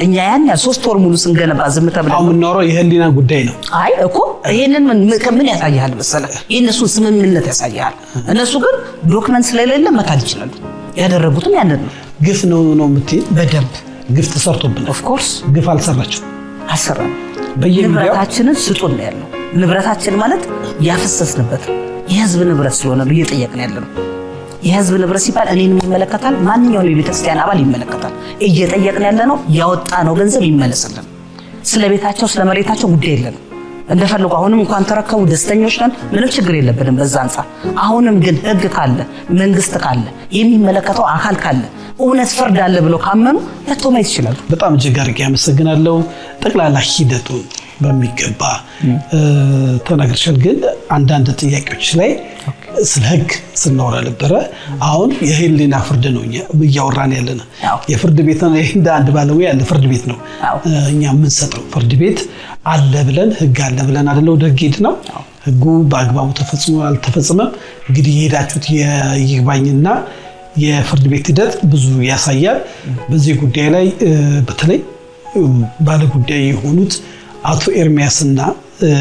Speaker 5: እኛ ያን 3 ወር ሙሉ ስንገነባ ዝም ተብለን
Speaker 6: አሁን የምናወራው የህሊና ጉዳይ ነው።
Speaker 5: አይ እኮ ይሄንን ምን ያሳያል መሰለህ? የእነሱን ስምምነት ያሳያል። እነሱ ግን ዶክመንት ስለሌለ መካድ ይችላሉ። ያደረጉትም ያንን ነው።
Speaker 6: ግፍ ነው የምትይ?
Speaker 5: በደንብ
Speaker 6: ግፍ ተሰርቶብናል።
Speaker 5: ኦፍ ኮርስ
Speaker 6: ግፍ አልሰራችው
Speaker 5: አሰራን።
Speaker 6: በየሚዲያው
Speaker 5: ንብረታችንን ስጡን ነው ያለው። ንብረታችን ማለት ያፈሰስንበት የህዝብ ንብረት ስለሆነ ነው እየጠየቅን ያለነው። የህዝብ ንብረት ሲባል እኔን ይመለከታል፣ ማንኛውም የቤተክርስቲያን አባል ይመለከታል። እየጠየቅን ያለነው ያወጣነው ገንዘብ ይመለስልን። ስለ ቤታቸው ስለ መሬታቸው ጉዳይ የለንም። እንደፈለጉ አሁንም እንኳን ተረከቡ ደስተኞች ነን፣ ምንም ችግር የለብንም በዛ አንፃር። አሁንም ግን ህግ ካለ መንግስት ካለ የሚመለከተው አካል ካለ እውነት ፍርድ አለ ብሎ ካመኑ መጥቶ ማየት ይችላሉ።
Speaker 6: በጣም እጅግ አድርጌ አመሰግናለሁ። ጠቅላላ ሂደቱን በሚገባ ተናግረሻል። ግን አንዳንድ ጥያቄዎች ላይ ስለ ህግ ስናወራ ነበረ። አሁን የህሊና ፍርድ ነው እያወራን ያለነው። የፍርድ ቤት ነው። እንደ አንድ ባለሙያ ያለ ፍርድ ቤት ነው እኛ የምንሰጠው። ፍርድ ቤት አለ ብለን ህግ አለ ብለን አይደለ ወደ ህግ ሄድ ነው። ህጉ በአግባቡ ተፈጽሞ አልተፈጸመም። እንግዲህ የሄዳችሁት የይግባኝና የፍርድ ቤት ሂደት ብዙ ያሳያል። በዚህ ጉዳይ ላይ በተለይ ባለ ጉዳይ የሆኑት አቶ ኤርሚያስና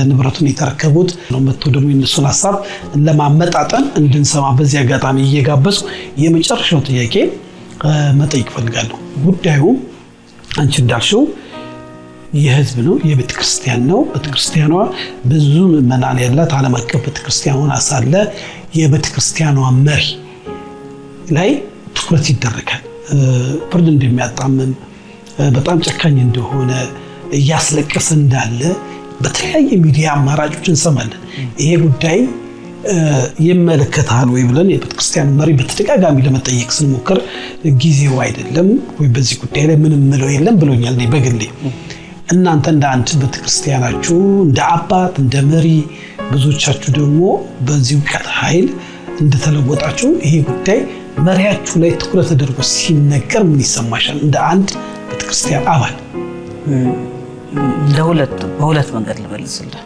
Speaker 6: ንብረቱን የተረከቡት ነው መጥቶ ደግሞ የነሱን ሐሳብ ለማመጣጠን እንድንሰማ በዚህ አጋጣሚ እየጋበዝኩ የመጨረሻው ጥያቄ መጠየቅ ፈልጋለሁ። ጉዳዩ አንቺ እንዳልሽው የህዝብ ነው፣ የቤተ ክርስቲያን ነው። ቤተ ክርስቲያኗ ብዙ ምዕመናን ያላት ዓለም አቀፍ ቤተ ክርስቲያን ሆና ሳለ የቤተ ክርስቲያኗ መሪ ላይ ትኩረት ይደረጋል። ፍርድ እንደሚያጣምም በጣም ጨካኝ እንደሆነ እያስለቀሰ እንዳለ በተለያየ ሚዲያ አማራጮች እንሰማለን። ይሄ ጉዳይ ይመለከታል ወይ ብለን የቤተ ክርስቲያን መሪ በተደጋጋሚ ለመጠየቅ ስንሞክር ጊዜው አይደለም ወይ በዚህ ጉዳይ ላይ ምንም ምለው የለም ብሎኛል። እኔ በግሌ እናንተ እንደ አንድ ቤተ ክርስቲያናችሁ እንደ አባት እንደ መሪ ብዙዎቻችሁ ደግሞ በዚህ እውቀት ኃይል እንደተለወጣችሁ ይሄ ጉዳይ መሪያችሁ ላይ ትኩረት ተደርጎ ሲነገር ምን ይሰማሻል? እንደ አንድ ቤተ ክርስቲያን አባል
Speaker 5: በሁለት መንገድ ልመልስልህ።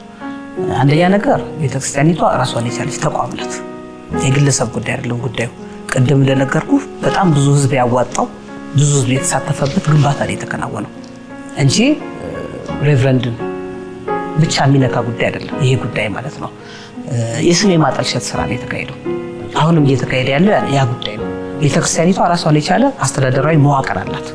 Speaker 5: አንደኛ ነገር ቤተክርስቲያኒቷ ራሷን የቻለች ተቋም ናት። የግለሰብ ጉዳይ አይደለም ጉዳዩ። ቅድም እንደነገርኩ በጣም ብዙ ህዝብ ያዋጣው ብዙ ህዝብ የተሳተፈበት ግንባታ ላይ የተከናወነው እንጂ ሬቨረንድን ብቻ የሚነካ ጉዳይ አይደለም። ይሄ ጉዳይ ማለት ነው የስም የማጠልሸት ስራ ነው የተካሄደው። አሁንም እየተካሄደ ያለ ያ ጉዳይ ነው። ቤተክርስቲያኒቷ ራሷን የቻለ አስተዳደራዊ መዋቅር አላት።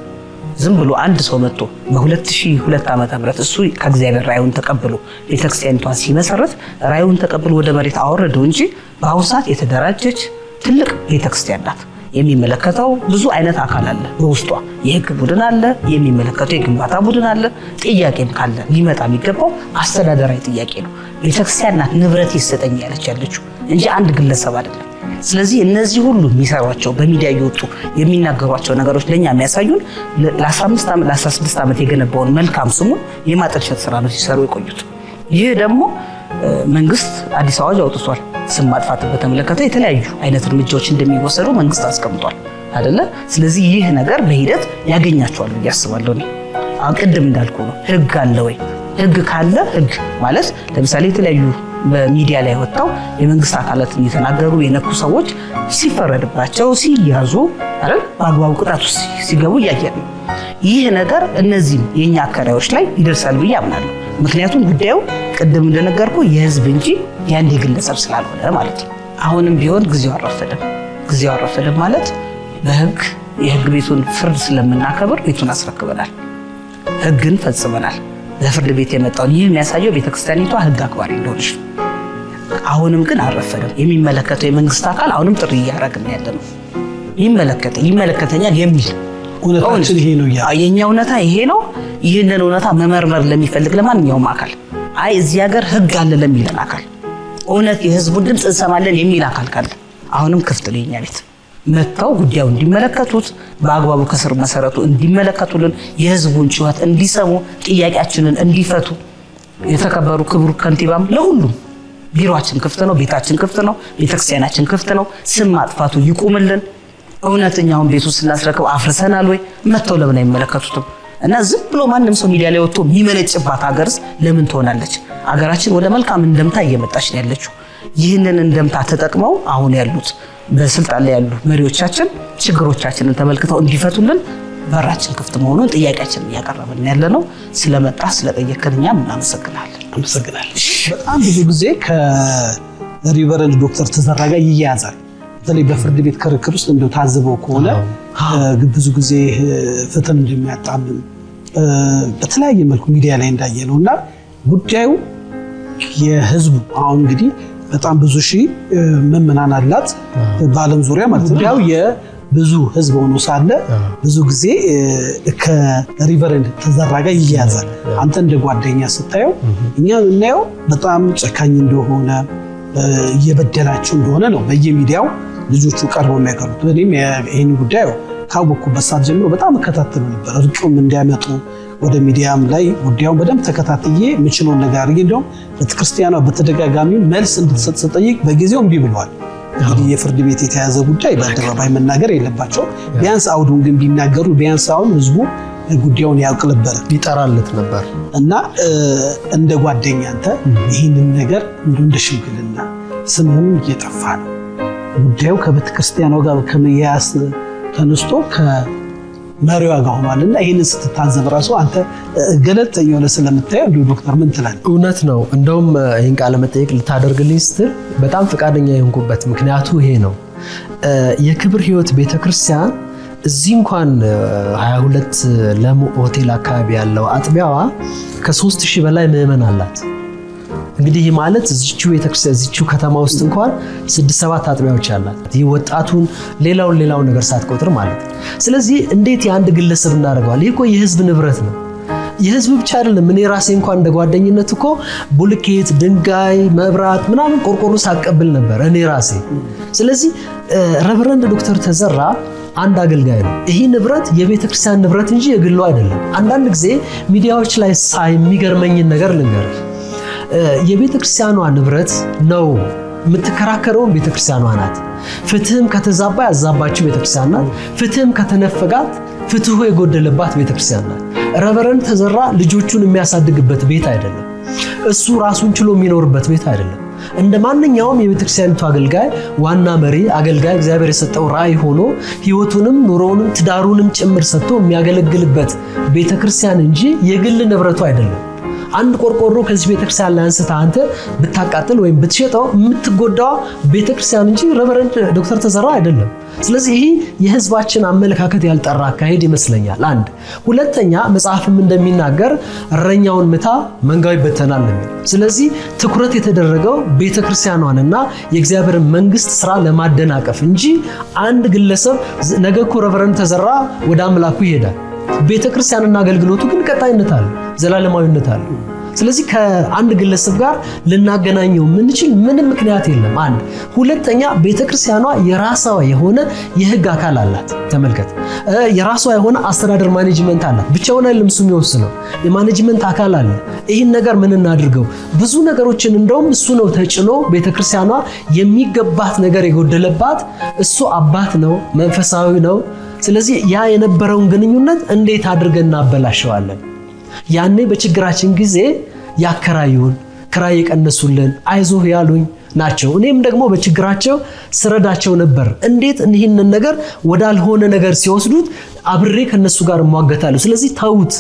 Speaker 5: ዝም ብሎ አንድ ሰው መጥቶ በ2002 ዓመተ ምህረት እሱ ከእግዚአብሔር ራእዩን ተቀብሎ ቤተክርስቲያኒቷን ሲመሰረት ራእዩን ተቀብሎ ወደ መሬት አወረደው እንጂ በአሁኑ ሰዓት የተደራጀች ትልቅ ቤተክርስቲያን ናት። የሚመለከተው ብዙ አይነት አካል አለ በውስጧ። የህግ ቡድን አለ፣ የሚመለከተው የግንባታ ቡድን አለ። ጥያቄም ካለ ሊመጣ የሚገባው አስተዳደራዊ ጥያቄ ነው። ቤተክርስቲያን ናት ንብረት ይሰጠኝ ያለችው እንጂ አንድ ግለሰብ አይደለም። ስለዚህ እነዚህ ሁሉ የሚሰሯቸው በሚዲያ እየወጡ የሚናገሯቸው ነገሮች ለኛ የሚያሳዩን ለ15 ዓመት ለ16 ዓመት የገነባውን መልካም ስሙን የማጠልሸት ስራ ነው ሲሰሩ የቆዩት። ይህ ደግሞ መንግስት አዲስ አዋጅ አውጥቷል። ስም ማጥፋት በተመለከተ የተለያዩ አይነት እርምጃዎች እንደሚወሰዱ መንግስት አስቀምጧል አይደለ? ስለዚህ ይህ ነገር በሂደት ያገኛቸዋል ብዬ አስባለሁ። አሁን ቅድም እንዳልኩ ነው፣ ህግ አለ ወይ? ህግ ካለ ህግ ማለት ለምሳሌ የተለያዩ በሚዲያ ላይ ወጣው የመንግስት አካላትን እየተናገሩ የነኩ ሰዎች ሲፈረድባቸው ሲያዙ አይደል በአግባቡ ቅጣት ውስጥ ሲገቡ እያየን ነው። ይህ ነገር እነዚህም የኛ አካባቢዎች ላይ ይደርሳል ብዬ አምናለሁ። ምክንያቱም ጉዳዩ ቅድም እንደነገርኩ የህዝብ እንጂ የአንድ የግለሰብ ስላልሆነ ማለት ነው። አሁንም ቢሆን ጊዜው አረፈደም ማለት በህግ የህግ ቤቱን ፍርድ ስለምናከብር ቤቱን አስረክበናል፣ ህግን ፈጽመናል። ለፍርድ ቤት የመጣውን ይህ የሚያሳየው ቤተክርስቲያኒቷ ህግ አክባሪ እንደሆነች ነው። አሁንም ግን አልረፈደም። የሚመለከተው የመንግስት አካል አሁንም ጥሪ እያደረግን ያለ ነው። ይመለከተኛል የሚል
Speaker 6: እውነታችን ይሄ ነው
Speaker 5: የኛ እውነታ ይሄ ነው። ይህንን እውነታ መመርመር ለሚፈልግ ለማንኛውም አካል አይ እዚህ ሀገር ህግ አለ ለሚለን አካል እውነት የህዝቡን ድምፅ እንሰማለን የሚል አካል ካለ አሁንም ክፍት ነው የኛ ቤት። መጥተው ጉዳዩ እንዲመለከቱት በአግባቡ ከስር መሰረቱ እንዲመለከቱልን የህዝቡን ጩኸት እንዲሰሙ ጥያቄያችንን እንዲፈቱ የተከበሩ ክቡር ከንቲባም ለሁሉም ቢሮአችን ክፍት ነው፣ ቤታችን ክፍት ነው፣ ቤተክርስቲያናችን ክፍት ነው። ስም ማጥፋቱ ይቁምልን። እውነተኛውን ቤቱ ስናስረክብ አፍርሰናል ወይ መጥተው ለምን አይመለከቱትም? እና ዝም ብሎ ማንም ሰው ሚዲያ ላይ ወጥቶ የሚመነጭባት ሀገርስ ለምን ትሆናለች? ሀገራችን ወደ መልካም እንደምታ እየመጣች ነው ያለችው። ይህንን እንደምታ ተጠቅመው አሁን ያሉት በስልጣን ላይ ያሉ መሪዎቻችን ችግሮቻችንን ተመልክተው እንዲፈቱልን በራችን ክፍት መሆኑን ጥያቄያችንን እያቀረብን ያለ ነው። ስለመጣ ስለጠየቅን እኛም እናመሰግናለን።
Speaker 6: በጣም ብዙ ጊዜ ከሪቨረንድ ዶክተር ተዘራ ጋር ይያያዛል። በተለይ በፍርድ ቤት ክርክር ውስጥ እንደው ታዝበው ከሆነ ብዙ ጊዜ ፍትህ እንደሚያጣምም በተለያየ መልኩ ሚዲያ ላይ እንዳየ ነው እና ጉዳዩ የህዝቡ አሁን እንግዲህ በጣም ብዙ ሺህ ምዕመናን አላት በዓለም ዙሪያ ማለት ነው። ያው የብዙ ህዝብ ሆኖ ሳለ ብዙ ጊዜ ከሪቨረንድ ተዘራ ጋር ይያያዛል። አንተ እንደ ጓደኛ ስታየው እኛ እናየው በጣም ጨካኝ እንደሆነ እየበደላቸው እንደሆነ ነው በየሚዲያው ልጆቹ ቀርበው የሚያቀርቡት። እኔም ይህን ጉዳይ ካወቅኩበት ሰዓት ጀምሮ በጣም እከታተሉ ነበር። እርቅም እንዲያመጡ ወደ ሚዲያም ላይ ጉዳዩን በደንብ ተከታትዬ የምችለውን ነገር አድርጌ እንደውም ቤተክርስቲያኗ በተደጋጋሚ መልስ እንድትሰጥ ስጠይቅ በጊዜው እምቢ ብለዋል። እንግዲህ የፍርድ ቤት የተያዘ ጉዳይ በአደባባይ መናገር የለባቸው። ቢያንስ አውዱን ግን ቢናገሩ ቢያንስ አሁን ህዝቡ ጉዳዩን ያውቅ ነበር፣ ይጠራለት ነበር እና እንደ ጓደኛ አንተ ይህንን ነገር እንደ ሽምግልና ስምህም እየጠፋ ነው ጉዳዩ ከቤተክርስቲያኗ ጋር ከመያያዝ ተነስቶ ከመሪዋ ጋር ሆኗልና ይህንን ስትታዘብ ራሱ አንተ ገለልተኛ ሆነ ስለምታየው እንዲሁ ዶክተር ምን ትላለህ?
Speaker 7: እውነት ነው። እንደውም ይህን ቃለ መጠየቅ ልታደርግልኝ ስትል በጣም ፈቃደኛ የሆንኩበት ምክንያቱ ይሄ ነው። የክብር ህይወት ቤተክርስቲያን እዚህ እንኳን 22 ለም ሆቴል አካባቢ ያለው አጥቢያዋ ከ3000 በላይ ምዕመን አላት። እንግዲህ ይህ ማለት እዚቹ ቤተክርስቲያን እዚቹ ከተማ ውስጥ እንኳን 6-7 አጥቢያዎች አላት። ይህ ወጣቱን ሌላውን ነገር ሳትቆጥር ማለት ነው። ስለዚህ እንዴት የአንድ ግለሰብ እናደርገዋል? ይህ እኮ የህዝብ ንብረት ነው። የህዝብ ብቻ አይደለም። እኔ ራሴ እንኳን እንደ ጓደኝነት እኮ ቡልኬት፣ ድንጋይ፣ መብራት ምናምን ቆርቆሮ ሳቀብል ነበር እኔ ራሴ። ስለዚህ ሬቨረንድ ዶክተር ተዘራ አንድ አገልጋይ ነው። ይህ ንብረት የቤተክርስቲያን ንብረት እንጂ የግሉ አይደለም። አንዳንድ ጊዜ ሚዲያዎች ላይ ሳይ የሚገርመኝን ነገር ልንገር። የቤተክርስቲያኗ ንብረት ነው የምትከራከረውን ቤተክርስቲያኗ ናት። ፍትህም ከተዛባ ያዛባችው ቤተክርስቲያን ናት። ፍትህም ከተነፈጋት ፍትሁ የጎደለባት ቤተክርስቲያን ናት። ሬቨረንድ ተዘራ ልጆቹን የሚያሳድግበት ቤት አይደለም። እሱ ራሱን ችሎ የሚኖርበት ቤት አይደለም። እንደ ማንኛውም የቤተክርስቲያኒቱ አገልጋይ ዋና መሪ አገልጋይ እግዚአብሔር የሰጠው ራእይ ሆኖ ህይወቱንም ኑሮውንም ትዳሩንም ጭምር ሰጥቶ የሚያገለግልበት ቤተክርስቲያን እንጂ የግል ንብረቱ አይደለም። አንድ ቆርቆሮ ከዚህ ቤተክርስቲያን ላይ አንስታ አንተ ብታቃጥል ወይም ብትሸጠው የምትጎዳው ቤተክርስቲያን እንጂ ሬቨረንድ ዶክተር ተዘራ አይደለም። ስለዚህ ይህ የህዝባችን አመለካከት ያልጠራ አካሄድ ይመስለኛል። አንድ ሁለተኛ መጽሐፍም እንደሚናገር እረኛውን ምታ መንጋው ይበተናል ነው። ስለዚህ ትኩረት የተደረገው ቤተክርስቲያኗንና የእግዚአብሔር መንግስት ስራ ለማደናቀፍ እንጂ አንድ ግለሰብ ነገ እኮ ሬቨረንድ ተዘራ ወደ አምላኩ ይሄዳል። ቤተክርስቲያንና አገልግሎቱ ግን ቀጣይነት አለ፣ ዘላለማዊነት አለ። ስለዚህ ከአንድ ግለሰብ ጋር ልናገናኘው የምንችል ምንም ምክንያት የለም። አንድ ሁለተኛ ቤተክርስቲያኗ የራሷ የሆነ የህግ አካል አላት። ተመልከት፣ የራሷ የሆነ አስተዳደር ማኔጅመንት አላት። ብቻውን አይደለም እሱ የሚወስነው፣ የማኔጅመንት አካል አለ። ይህን ነገር ምን እናድርገው? ብዙ ነገሮችን እንደውም እሱ ነው ተጭኖ ቤተክርስቲያኗ የሚገባት ነገር የጎደለባት እሱ አባት ነው፣ መንፈሳዊ ነው። ስለዚህ ያ የነበረውን ግንኙነት እንዴት አድርገን እናበላሸዋለን? ያኔ በችግራችን ጊዜ ያከራዩን፣ ክራይ የቀነሱልን፣ አይዞህ ያሉኝ ናቸው። እኔም ደግሞ በችግራቸው ስረዳቸው ነበር። እንዴት ይህንን ነገር ወዳልሆነ ነገር ሲወስዱት አብሬ ከነሱ ጋር እሟገታለሁ። ስለዚህ ተውት፣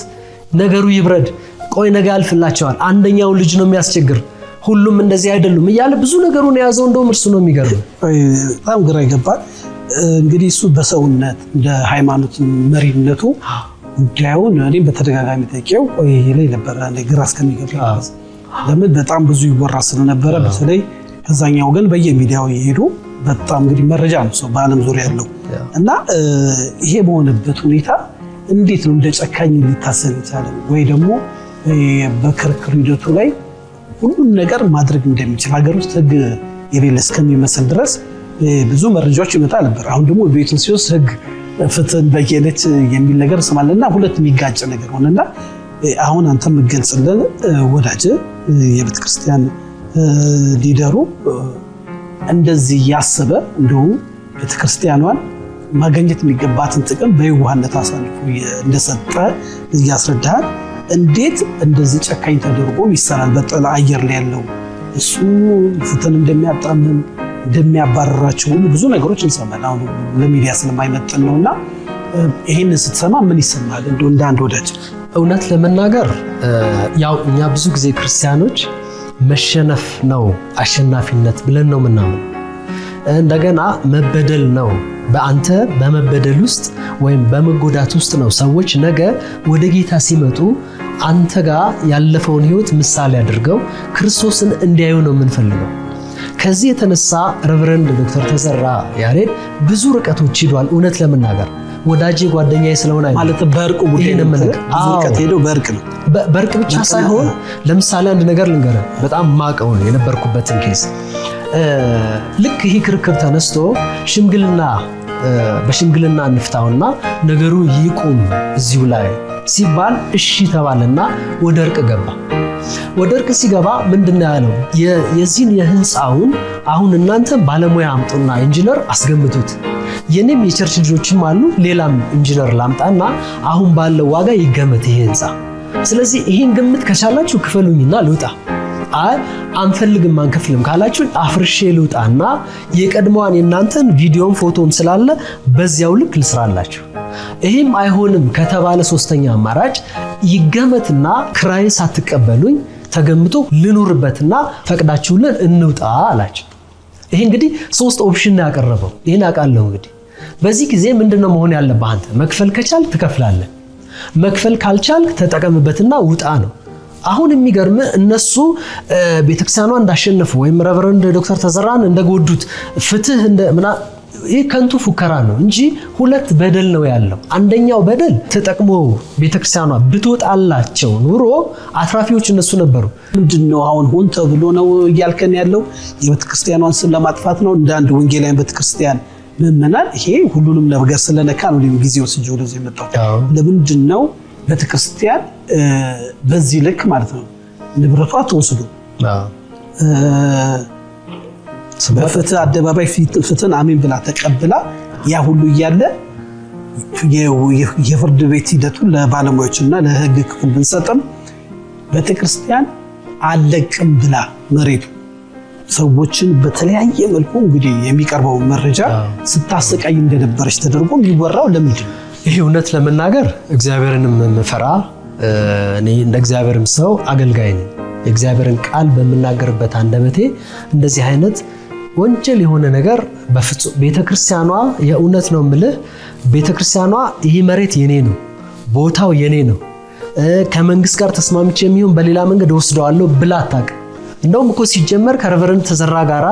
Speaker 7: ነገሩ ይብረድ፣ ቆይ ነገ ያልፍላቸዋል። አንደኛው ልጅ ነው የሚያስቸግር፣ ሁሉም እንደዚህ አይደሉም እያለ ብዙ ነገሩን የያዘው እንደውም እርሱ ነው የሚገርም።
Speaker 6: በጣም ግራ ይገባል። እንግዲህ እሱ በሰውነት እንደ ሃይማኖት መሪነቱ ጉዳዩን እኔም በተደጋጋሚ ጠይቄው ቆይ ላይ ነበረ ግራ እስከሚገባ ድረስ። ለምን በጣም ብዙ ይወራ ስለነበረ በተለይ ከዛኛው ግን በየሚዲያው ይሄዱ በጣም እንግዲህ መረጃ ነው ሰው በዓለም ዙሪያ ያለው እና ይሄ በሆነበት ሁኔታ እንዴት ነው እንደ ጨካኝ ሊታሰብ ይቻላል? ወይ ደግሞ በክርክር ሂደቱ ላይ ሁሉም ነገር ማድረግ እንደሚችል ሀገር ውስጥ ህግ የሌለ እስከሚመስል ድረስ ብዙ መረጃዎች ይመጣ ነበር። አሁን ደግሞ ቤቱን ሲወስድ ህግ ፍትህን በየዕለት የሚል ነገር ሰማለና ሁለት የሚጋጭ ነገር ሆነና አሁን አንተ የምትገልጽልን ወዳጅ የቤተክርስቲያን ሊደሩ እንደዚህ ያሰበ እንደው ቤተክርስቲያኗን ማግኘት የሚገባትን ጥቅም በየዋህነት አሳልፎ እንደሰጠ እያስረዳሃል። እንዴት እንደዚህ ጨካኝ ተደርጎ ይሰራል? በጥላ አየር ላይ ያለው እሱ ፍትህን እንደሚያጣምም እንደሚያባረራቸው ሁሉ ብዙ ነገሮች እንሰማለን። አሁን ለሚዲያ ስለማይመጥን ነውና ይሄን ስትሰማ ምን ይሰማል? እንደው እንደ አንድ ወዳጅ
Speaker 7: እውነት ለመናገር ያው እኛ ብዙ ጊዜ ክርስቲያኖች መሸነፍ ነው አሸናፊነት ብለን ነው ምናምን፣ እንደገና መበደል ነው። በአንተ በመበደል ውስጥ ወይም በመጎዳት ውስጥ ነው ሰዎች ነገ ወደ ጌታ ሲመጡ አንተ ጋር ያለፈውን ህይወት ምሳሌ አድርገው ክርስቶስን እንዲያዩ ነው የምንፈልገው። ከዚህ የተነሳ ሬቨረንድ ዶክተር ተዘራ ያሬድ ብዙ ርቀቶች ሄዷል። እውነት ለመናገር ወዳጄ ጓደኛዬ ስለሆነ
Speaker 6: ማለት በእርቁ ጉዳይ ነው። ብዙ ርቀት ሄደው በእርቅ ነው።
Speaker 7: በእርቅ ብቻ ሳይሆን ለምሳሌ አንድ ነገር ልንገርህ፣ በጣም ማቀው ነው የነበርኩበትን ኬስ። ልክ ይህ ክርክር ተነስቶ ሽምግልና በሽምግልና እንፍታውና ነገሩ ይቁም እዚሁ ላይ ሲባል እሺ ተባለና ወደ እርቅ ገባ። ወደ እርቅ ሲገባ ምንድነው ያለው? የዚህን የህንፃውን አሁን እናንተ ባለሙያ አምጡና ኢንጂነር አስገምቱት፣ የኔም የቸርች ልጆችም አሉ፣ ሌላም ኢንጂነር ላምጣና አሁን ባለው ዋጋ ይገመት ይሄ ህንፃ። ስለዚህ ይሄን ግምት ከቻላችሁ ክፈሉኝና ልውጣ። አይ አንፈልግም አንከፍልም ካላችሁ አፍርሼ ልውጣና የቀድሞዋን የናንተን ቪዲዮም ፎቶም ስላለ በዚያው ልክ ልስራላችሁ። ይሄም አይሆንም ከተባለ ሶስተኛ አማራጭ ይገመትና ክራይ ሳትቀበሉኝ ተገምቶ ልኑርበትና ፈቅዳችሁልን እንውጣ አላችሁ። ይሄ እንግዲህ ሶስት ኦፕሽን ያቀረበው። ይሄን አውቃለሁ። እንግዲህ በዚህ ጊዜ ምንድነው መሆን ያለበት? አንተ መክፈል ከቻል ትከፍላለህ፣ መክፈል ካልቻልክ ተጠቀምበትና ውጣ ነው። አሁን የሚገርም እነሱ ቤተክርስቲያኗ እንዳሸነፉ ወይም ሬቨረንድ ዶክተር ተዘራን እንደጎዱት ፍትህ ይህ ከንቱ ፉከራ ነው እንጂ ሁለት በደል ነው ያለው። አንደኛው በደል ተጠቅሞ ቤተክርስቲያኗ ብትወጣላቸው ኑሮ አትራፊዎች እነሱ ነበሩ።
Speaker 6: ምንድነው አሁን ሆን ተብሎ ነው እያልከን ያለው? የቤተክርስቲያኗን ስም ለማጥፋት ነው? እንደ አንድ ወንጌላዊ ቤተክርስቲያን ምእመናን ይሄ ሁሉንም ነገር ስለነካ ነው ጊዜው ስንጆ ወደዚህ መጣው። ለምንድነው ቤተክርስቲያን በዚህ ልክ ማለት ነው ንብረቷ ተወስዶ በፍትህ አደባባይ ፍትህን አሜን ብላ ተቀብላ ያ ሁሉ እያለ የፍርድ ቤት ሂደቱን ለባለሙያዎችና ለህግ ክፍል ብንሰጥም ቤተክርስቲያን አለቅም ብላ መሬቱ ሰዎችን በተለያየ መልኩ እንግዲህ የሚቀርበው መረጃ ስታሰቃይ እንደነበረች ተደርጎ የሚወራው ለምንድን ነው?
Speaker 7: ይሄ እውነት ለመናገር እግዚአብሔርንም መፈራ እኔ እንደ እግዚአብሔርም ሰው አገልጋይ ነኝ። የእግዚአብሔርን ቃል በመናገርበት አንደበቴ እንደዚህ አይነት ወንጀል የሆነ ነገር በፍጹም ቤተክርስቲያኗ የእውነት ነው የምልህ፣ ቤተክርስቲያኗ ይሄ መሬት የኔ ነው፣ ቦታው የኔ ነው፣ ከመንግስት ጋር ተስማምቼ የሚሆን በሌላ መንገድ ወስደዋለሁ ብላ አታውቅም። እንደውም እኮ ሲጀመር ከሬቨረንድ ተዘራ ጋራ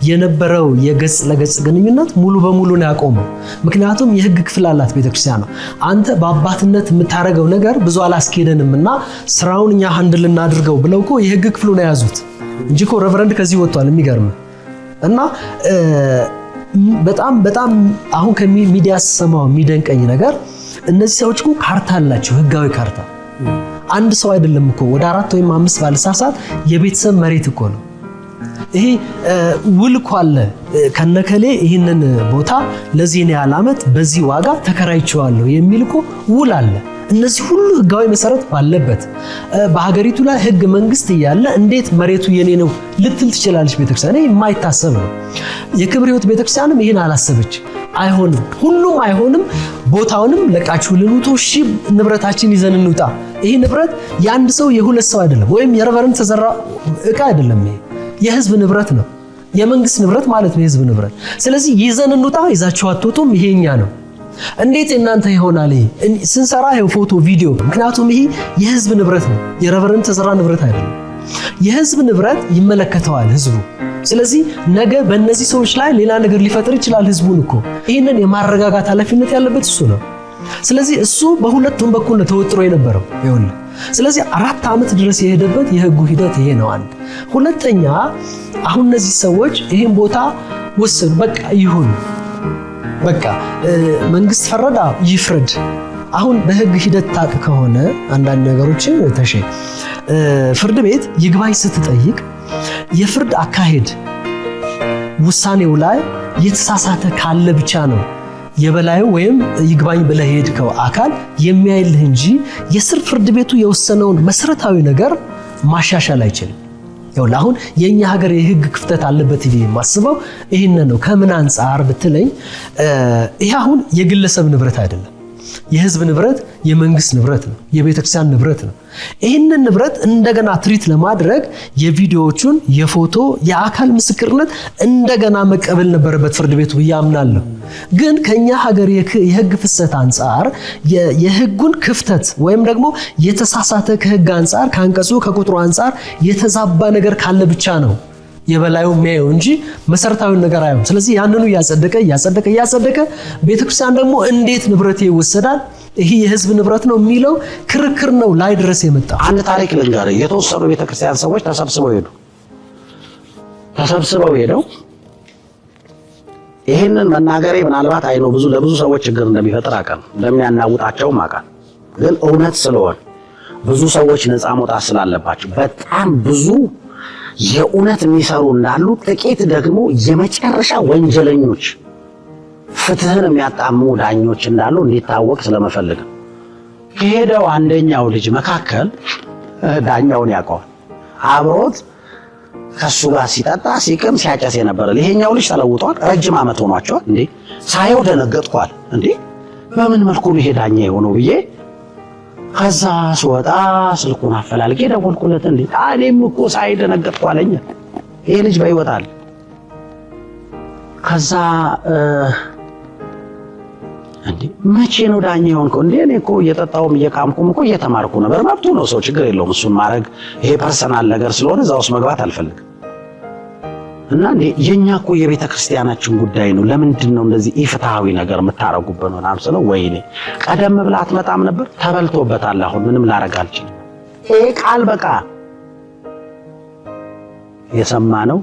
Speaker 7: የነበረው የገጽ ለገጽ ግንኙነት ሙሉ በሙሉ ነው ያቆመው። ምክንያቱም የህግ ክፍል አላት ቤተክርስቲያን ነው። አንተ በአባትነት የምታረገው ነገር ብዙ አላስኬደንምና ስራውን እኛ ሃንድል እናድርገው ብለው እኮ የህግ ክፍሉ ነው ያዙት እንጂ እኮ ሬቨረንድ ከዚህ ወጥቷል። የሚገርም እና በጣም አሁን ከሚዲያ ሰማው የሚደንቀኝ ነገር እነዚህ ሰዎች እኮ ካርታ አላቸው፣ ህጋዊ ካርታ። አንድ ሰው አይደለም እኮ ወደ 4 ወይም 5 ባለሳሳት የቤተሰብ መሬት እኮ ነው ይሄ። ውል እኮ አለ ከነከሌ ይህንን ቦታ ለዚህ ነው ያህል ዓመት በዚህ ዋጋ ተከራይቼዋለሁ የሚል እኮ ውል አለ። እነዚህ ሁሉ ህጋዊ መሰረት ባለበት በሀገሪቱ ላይ ህግ መንግስት እያለ እንዴት መሬቱ የኔ ነው ልትል ትችላለች ቤተክርስቲያን? የማይታሰብ ነው። የክብር ህይወት ቤተክርስቲያንም ይህን አላሰበች። አይሆንም፣ ሁሉም አይሆንም፣ ቦታውንም ለቃችሁ ልንውጡ፣ እሺ ንብረታችን ይዘን እንውጣ። ይሄ ንብረት የአንድ ሰው የሁለት ሰው አይደለም፣ ወይም የሬቨረንድ ተዘራ እቃ አይደለም። ይሄ የህዝብ ንብረት ነው፣ የመንግስት ንብረት ማለት ነው፣ የህዝብ ንብረት። ስለዚህ ይዘን እንውጣ፣ ይዛችሁ አትወጡም፣ ይሄኛ ነው። እንዴት እናንተ ይሆናል? ይሄ ስንሰራ ይሄው ፎቶ ቪዲዮ፣ ምክንያቱም ይሄ የህዝብ ንብረት ነው፣ የሬቨረንድ ተዘራ ንብረት አይደለም። የህዝብ ንብረት ይመለከተዋል ህዝቡ። ስለዚህ ነገ በእነዚህ ሰዎች ላይ ሌላ ነገር ሊፈጥር ይችላል ህዝቡን እኮ። ይህንን የማረጋጋት ኃላፊነት ያለበት እሱ ነው። ስለዚህ እሱ በሁለቱም በኩል ነው ተወጥሮ የነበረው ይኸውልህ። ስለዚህ 4 ዓመት ድረስ የሄደበት የህጉ ሂደት ይሄ ነው። አንድ ሁለተኛ፣ አሁን እነዚህ ሰዎች ይሄን ቦታ ወሰኑ፣ በቃ ይሁን፣ በቃ መንግስት ፈረዳ ይፍረድ። አሁን በህግ ሂደት ታቅ ከሆነ አንዳንድ ነገሮችን ተሸ ፍርድ ቤት ይግባኝ ስትጠይቅ የፍርድ አካሄድ ውሳኔው ላይ የተሳሳተ ካለ ብቻ ነው የበላዩ ወይም ይግባኝ ብለህ ሄድከው አካል የሚያይልህ እንጂ የስር ፍርድ ቤቱ የወሰነውን መሰረታዊ ነገር ማሻሻል አይችልም። ይኸውልህ አሁን የኛ ሀገር የህግ ክፍተት አለበት ብዬ የማስበው ይሄን ነው። ከምን አንፃር ብትለኝ ይሄ አሁን የግለሰብ ንብረት አይደለም፣ የህዝብ ንብረት፣ የመንግስት ንብረት ነው፣ የቤተክርስቲያን ንብረት ነው። ይህንን ንብረት እንደገና ትሪት ለማድረግ የቪዲዮዎቹን የፎቶ የአካል ምስክርነት እንደገና መቀበል ነበረበት ፍርድ ቤቱ ብዬ አምናለሁ። ግን ከኛ ሀገር የህግ ፍሰት አንፃር የህጉን ክፍተት ወይም ደግሞ የተሳሳተ ከህግ አንፃር ከአንቀጹ ከቁጥሩ አንፃር የተዛባ ነገር ካለ ብቻ ነው የበላዩ የሚያየው እንጂ መሰረታዊ ነገር አይሆንም። ስለዚህ ያንኑ እያጸደቀ ቤተክርስቲያን ደግሞ እንዴት ንብረቴ ይወሰዳል ይሄ የህዝብ ንብረት ነው የሚለው ክርክር ነው ላይ ድረስ የመጣ።
Speaker 1: አንድ ታሪክ ልንገርህ። የተወሰኑ ቤተክርስቲያን ሰዎች ተሰብስበው ሄደው ይሄንን መናገሬ ምናልባት አይነው ለብዙ ሰዎች ችግር እንደሚፈጥር አውቃለሁ፣ እንደሚያናውጣቸውም አውቃለሁ። ግን እውነት ስለሆነ ብዙ ሰዎች ነፃ መውጣት ስላለባቸው በጣም ብዙ የእውነት የሚሰሩ እንዳሉ፣ ጥቂት ደግሞ የመጨረሻ ወንጀለኞች ፍትህን የሚያጣሙ ዳኞች እንዳሉ እንዲታወቅ ስለመፈልግ ከሄደው አንደኛው ልጅ መካከል ዳኛውን ያውቀዋል። አብሮት ከሱ ጋር ሲጠጣ ሲቅም ሲያጨስ የነበረ ይሄኛው ልጅ ተለውጧል። ረጅም ዓመት ሆኗቸዋል። እንዴ ሳየው ደነገጥኳል። እንዴ በምን መልኩ ነው ይሄ ዳኛ የሆነው ብዬ ከዛ ስወጣ ስልኩን አፈላልጌ ደወልኩለት። እንዴ እኔም እኮ ሳይደነገጥኩ አለኝ። ይሄ ልጅ በሕይወት አለ። ከዛ እንዴ መቼ ነው ዳኛ የሆንከው? እንዴ እኔ እኮ እየጠጣሁም እየቃምኩም እኮ እየተማርኩ ነበር። መብቱ ነው፣ ሰው ችግር የለውም እሱን ማድረግ። ይሄ ፐርሰናል ነገር ስለሆነ እዛ ውስጥ መግባት አልፈልግም። እና እንዴ የኛ እኮ የቤተ ክርስቲያናችን ጉዳይ ነው፣ ለምንድን ነው እንደዚህ ኢፍትሃዊ ነገር የምታረጉበት ነው ናም ስለው ወይኔ ቀደም ብላ አትመጣም ነበር፣ ተበልቶበታል፣ አሁን ምንም ላረግ አልችልም። ይሄ ቃል በቃ የሰማነው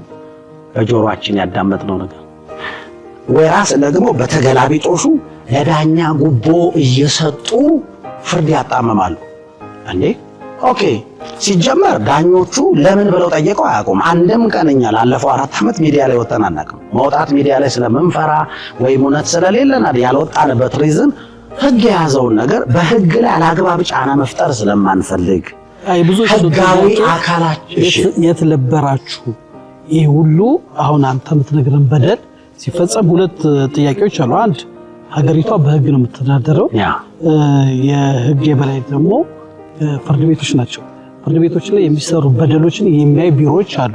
Speaker 1: በጆሮአችን ያዳመጥነው ነገር ወይ ራስ ደግሞ በተገላቢጦሹ ለዳኛ ጉቦ እየሰጡ ፍርድ ያጣመማሉ። እንዴ ኦኬ ሲጀመር ዳኞቹ ለምን ብለው ጠየቀው አያውቁም። አንድም ቀንኛ ላለፈው 4 ዓመት ሚዲያ ላይ ወጣን አናውቅም። መውጣት ሚዲያ ላይ ስለምንፈራ ወይም እውነት ስለሌለና ያልወጣንበት ሪዝን ህግ የያዘውን ነገር በህግ ላይ አላግባብ ጫና መፍጠር ስለማንፈልግ
Speaker 6: ብዙ
Speaker 1: ህጋዊ አካላችን
Speaker 6: የት ነበራችሁ? ይህ ሁሉ አሁን አንተ የምትነግረን በደል ሲፈጸም 2 ጥያቄዎች አሉ። አንድ ሀገሪቷ በህግ ነው የምትተዳደረው። የህግ የበላይ ደግሞ ፍርድ ቤቶች ናቸው። ፍርድ ቤቶች ላይ የሚሰሩ በደሎችን የሚያይ ቢሮዎች አሉ።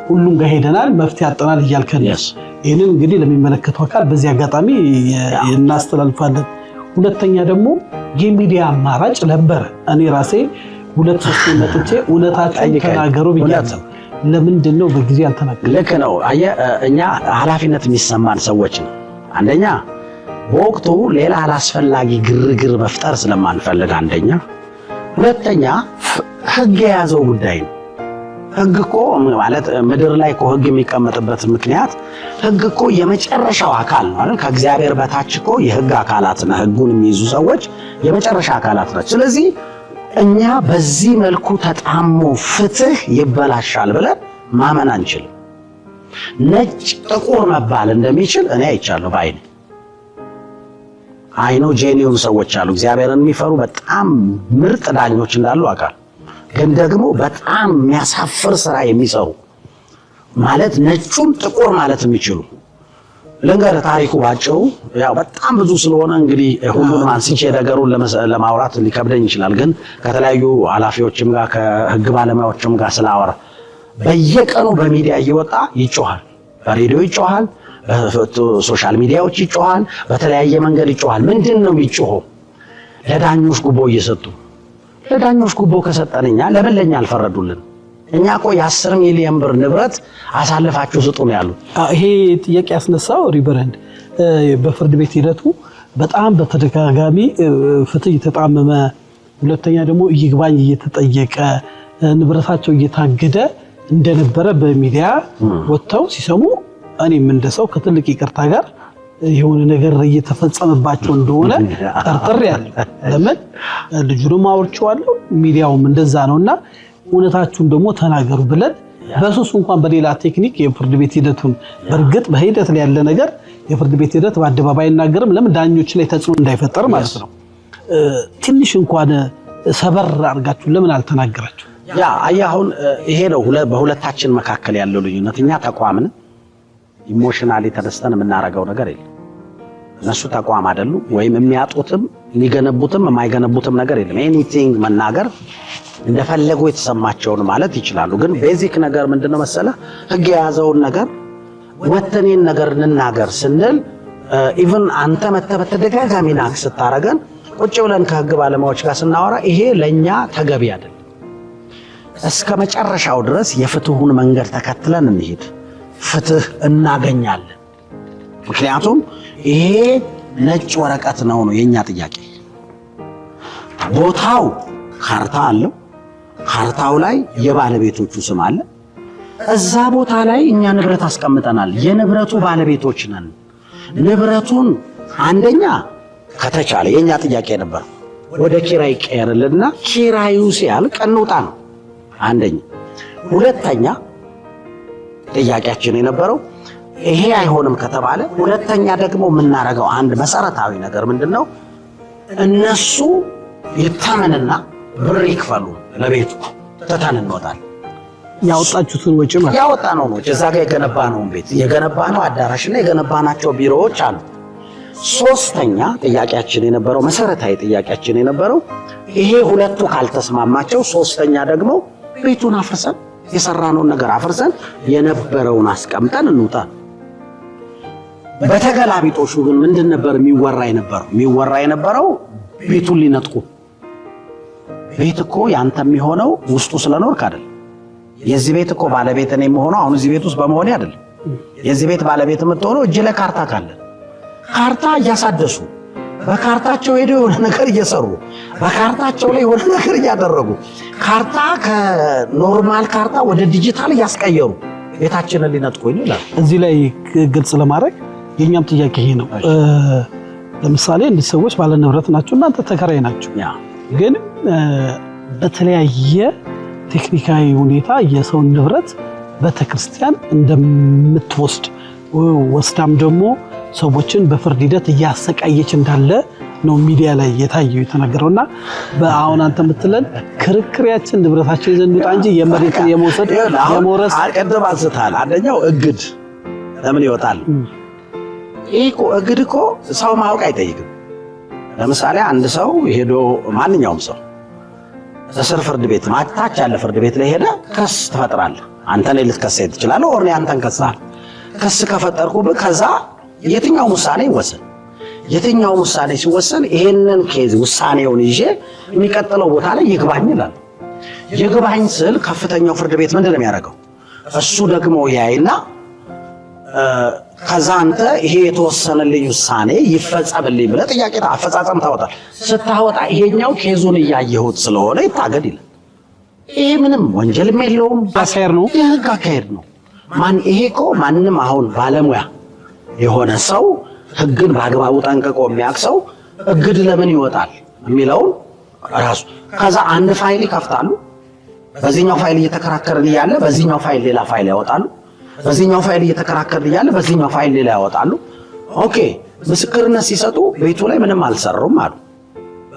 Speaker 6: ሁሉም ጋር ሄደናል፣ መፍትሄ አጠናል እያልከን ይህንን እንግዲህ ለሚመለከተው አካል በዚህ አጋጣሚ እናስተላልፋለን። ሁለተኛ ደግሞ የሚዲያ አማራጭ ነበረ። እኔ ራሴ 2-3 መጥቼ እውነታቸውን ተናገሩ ብያለሁ። ለምንድን ነው በጊዜ አልተናገረም?
Speaker 2: ልክ ነው። አየህ እኛ ኃላፊነት የሚሰማን ሰዎች ነው። አንደኛ በወቅቱ ሌላ አላስፈላጊ ግርግር መፍጠር ስለማንፈልግ አንደኛ፣ ሁለተኛ ህግ የያዘው ጉዳይ ነው። ህግ እኮ ማለት ምድር ላይ እኮ ህግ የሚቀመጥበት ምክንያት ህግ እኮ የመጨረሻው አካል ነው አይደል? ከእግዚአብሔር በታች እኮ የህግ አካላት ነው። ህጉን የሚይዙ ሰዎች የመጨረሻ አካላት ናቸው። ስለዚህ እኛ በዚህ መልኩ ተጣሞ ፍትህ ይበላሻል ብለን ማመን አንችልም። ነጭ ጥቁር መባል እንደሚችል እኔ አይቻለሁ ባይኔ። አይኖ ጄኒውን ሰዎች አሉ እግዚአብሔርን የሚፈሩ በጣም ምርጥ ዳኞች እንዳሉ አውቃለሁ። ግን ደግሞ በጣም የሚያሳፍር ስራ የሚሰሩ ማለት ነጩን ጥቁር ማለት የሚችሉ ልንገርህ ታሪኩ ባጭሩ ያው በጣም ብዙ ስለሆነ እንግዲህ ሁሉንም አንስቼ ነገሩን ለማውራት ሊከብደኝ ይችላል። ግን ከተለያዩ ኃላፊዎችም ጋር ከህግ ባለሙያዎችም ጋር ስላወራ በየቀኑ በሚዲያ እየወጣ ይጮሃል፣ በሬዲዮ ይጮሃል፣ በሶሻል ሚዲያዎች ይጮሃል፣ በተለያየ መንገድ ይጮሃል። ምንድን ነው የሚጮኸው? ለዳኞች ጉቦ እየሰጡ ለዳኞች ጉቦ ከሰጠንኛ ለምን ለኛ አልፈረዱልን? እኛ እኮ የ10 ሚሊዮን ብር ንብረት አሳልፋችሁ ስጡ ነው ያሉት።
Speaker 6: ይሄ ጥያቄ ያስነሳው ሪቨረንድ በፍርድ ቤት ሂደቱ በጣም በተደጋጋሚ ፍትህ እየተጣመመ፣ ሁለተኛ ደግሞ ይግባኝ እየተጠየቀ ንብረታቸው እየታገደ እንደነበረ በሚዲያ ወጥተው ሲሰሙ እኔም እንደሰው ከትልቅ ይቅርታ ጋር የሆነ ነገር እየተፈጸመባቸው እንደሆነ ጠርጥሬያለሁ። ለምን ልጁንም አውርቼዋለሁ፣ ሚዲያውም እንደዛ ነውና እውነታችሁን ደግሞ ተናገሩ ብለን በሱስ እንኳን በሌላ ቴክኒክ የፍርድ ቤት ሂደቱን በእርግጥ በሂደት ላይ ያለ ነገር የፍርድ ቤት ሂደት በአደባባይ አይናገርም። ለምን ዳኞች ላይ ተጽዕኖ እንዳይፈጠር ማለት ነው። ትንሽ እንኳን ሰበር አድርጋችሁ ለምን አልተናገራችሁ?
Speaker 2: ያ አሁን ይሄ ነው በሁለታችን መካከል ያለው ልዩነት። እኛ ተቋምን ኢሞሽናሊ ተነስተን የምናረጋው ነገር የለም። እነሱ ተቋም አይደሉ ወይም የሚያጡትም የሚገነቡትም የማይገነቡትም ነገር የለም። ኤኒቲንግ መናገር እንደፈለጉ የተሰማቸውን ማለት ይችላሉ። ግን ቤዚክ ነገር ምንድነው መሰለ ህግ የያዘውን ነገር ወተኔን ነገር እንናገር ስንል ኢቭን አንተ በተደጋጋሚ ናክ ስታረገን ቁጭ ብለን ከህግ ባለሙያዎች ጋር ስናወራ ይሄ ለኛ ተገቢ አይደለም። እስከ መጨረሻው ድረስ የፍትሁን መንገድ ተከትለን እንሂድ፣ ፍትህ እናገኛለን። ምክንያቱም ይሄ ነጭ ወረቀት ነው የኛ ጥያቄ። ቦታው ካርታ አለው፣ ካርታው ላይ የባለቤቶቹ ስም አለ። እዛ ቦታ ላይ እኛ ንብረት አስቀምጠናል፣ የንብረቱ ባለቤቶች ነን። ንብረቱን አንደኛ ከተቻለ የኛ ጥያቄ ነበር ወደ ኪራይ ቀየርልና ኪራዩ ሲያልቅ እንውጣ ነው አንደኛ። ሁለተኛ ጥያቄያችን የነበረው ይሄ አይሆንም ከተባለ ሁለተኛ ደግሞ የምናረገው አንድ መሰረታዊ ነገር ምንድነው? እነሱ ይታመንና ብር ይክፈሉ ለቤቱ ተታን እንወጣለን።
Speaker 6: ያወጣችሁትን ወጪ ማለት
Speaker 2: ያወጣነው ነው። እዛ ጋር የገነባነውን ቤት የገነባነው አዳራሽና የገነባናቸው ቢሮዎች አሉ። ሶስተኛ ጥያቄያችን የነበረው መሰረታዊ ጥያቄያችን የነበረው ይሄ ሁለቱ ካልተስማማቸው ሶስተኛ ደግሞ ቤቱን አፍርሰን የሰራነውን ነገር አፍርሰን የነበረውን አስቀምጠን እንውጣ። በተገላቢጦሹ ግን ምንድን ነበር የሚወራ የነበረው ቤቱን ሊነጥቁ። ቤት እኮ ያንተ የሚሆነው ውስጡ ስለኖርክ አይደል። የዚህ ቤት እኮ ባለቤት እኔ የምሆነው አሁን እዚህ ቤት ውስጥ በመሆኔ አይደል። የዚህ ቤት ባለቤት የምትሆነው እጅ ለካርታ ካለ ካርታ እያሳደሱ በካርታቸው ሄደው የሆነ ነገር እየሰሩ በካርታቸው ላይ የሆነ ነገር እያደረጉ ካርታ ከኖርማል ካርታ ወደ ዲጂታል እያስቀየሩ ቤታችንን ሊነጥቁኝ ይላል።
Speaker 6: እዚህ ላይ ግልጽ ለማድረግ የኛም ጥያቄ ይሄ ነው። ለምሳሌ እንዲህ ሰዎች ባለ ንብረት ናቸው፣ እናንተ ተከራይ ናቸው። ግን በተለያየ ቴክኒካዊ ሁኔታ የሰው ንብረት ቤተክርስቲያን እንደምትወስድ ወስዳም ደግሞ ሰዎችን በፍርድ ሂደት እያሰቃየች እንዳለ ነው ሚዲያ ላይ የታየው የተነገረውና በአሁን አንተ የምትለን ክርክሪያችን ንብረታችን ይዘን እንውጣ እንጂ የመሬት የመውሰድ የመውረስ
Speaker 2: አልቀደም አንስታል። አንደኛው እግድ ለምን ይወጣል? ይሄ እግድ እኮ ሰው ማወቅ አይጠይቅም። ለምሳሌ አንድ ሰው ሄዶ ማንኛውም ሰው እስር ፍርድ ቤት ማታች ያለ ፍርድ ቤት ላይ ሄደ ክስ ትፈጥራለህ። አንተ ላይ ልትከሰይ ትችላለህ፣ ኦር አንተን ከሳል ክስ ከፈጠርኩብህ ከዛ የትኛው ውሳኔ ይወሰን። የትኛው ውሳኔ ሲወሰን ይሄንን ኬዝ ውሳኔውን ይዤ የሚቀጥለው ቦታ ላይ ይግባኝ ይላል። ይግባኝ ስል ከፍተኛው ፍርድ ቤት ምንድነው የሚያደርገው? እሱ ደግሞ ያይና ከዛ አንተ ይሄ የተወሰነልኝ ውሳኔ ይፈጸምልኝ ብለህ ጥያቄ አፈጻጸም ታወጣል። ስታወጣ ይሄኛው ኬዙን እያየሁት ስለሆነ ይታገድ ይላል። ይሄ ምንም ወንጀልም የለውም፣
Speaker 6: አካሄድ ነው፣
Speaker 2: የህግ አካሄድ ነው። ይሄ እኮ ማንም አሁን ባለሙያ የሆነ ሰው ህግን በአግባቡ ጠንቅቆ የሚያውቅ ሰው እግድ ለምን ይወጣል የሚለውን ራሱ ከዛ አንድ ፋይል ይከፍታሉ። በዚህኛው ፋይል እየተከራከርን እያለ በዚህኛው ፋይል ሌላ ፋይል ያወጣሉ። በዚህኛው ፋይል እየተከራከርን እያለ በዚህኛው ፋይል ሌላ ያወጣሉ። ኦኬ ምስክርነት ሲሰጡ ቤቱ ላይ ምንም አልሰሩም አሉ።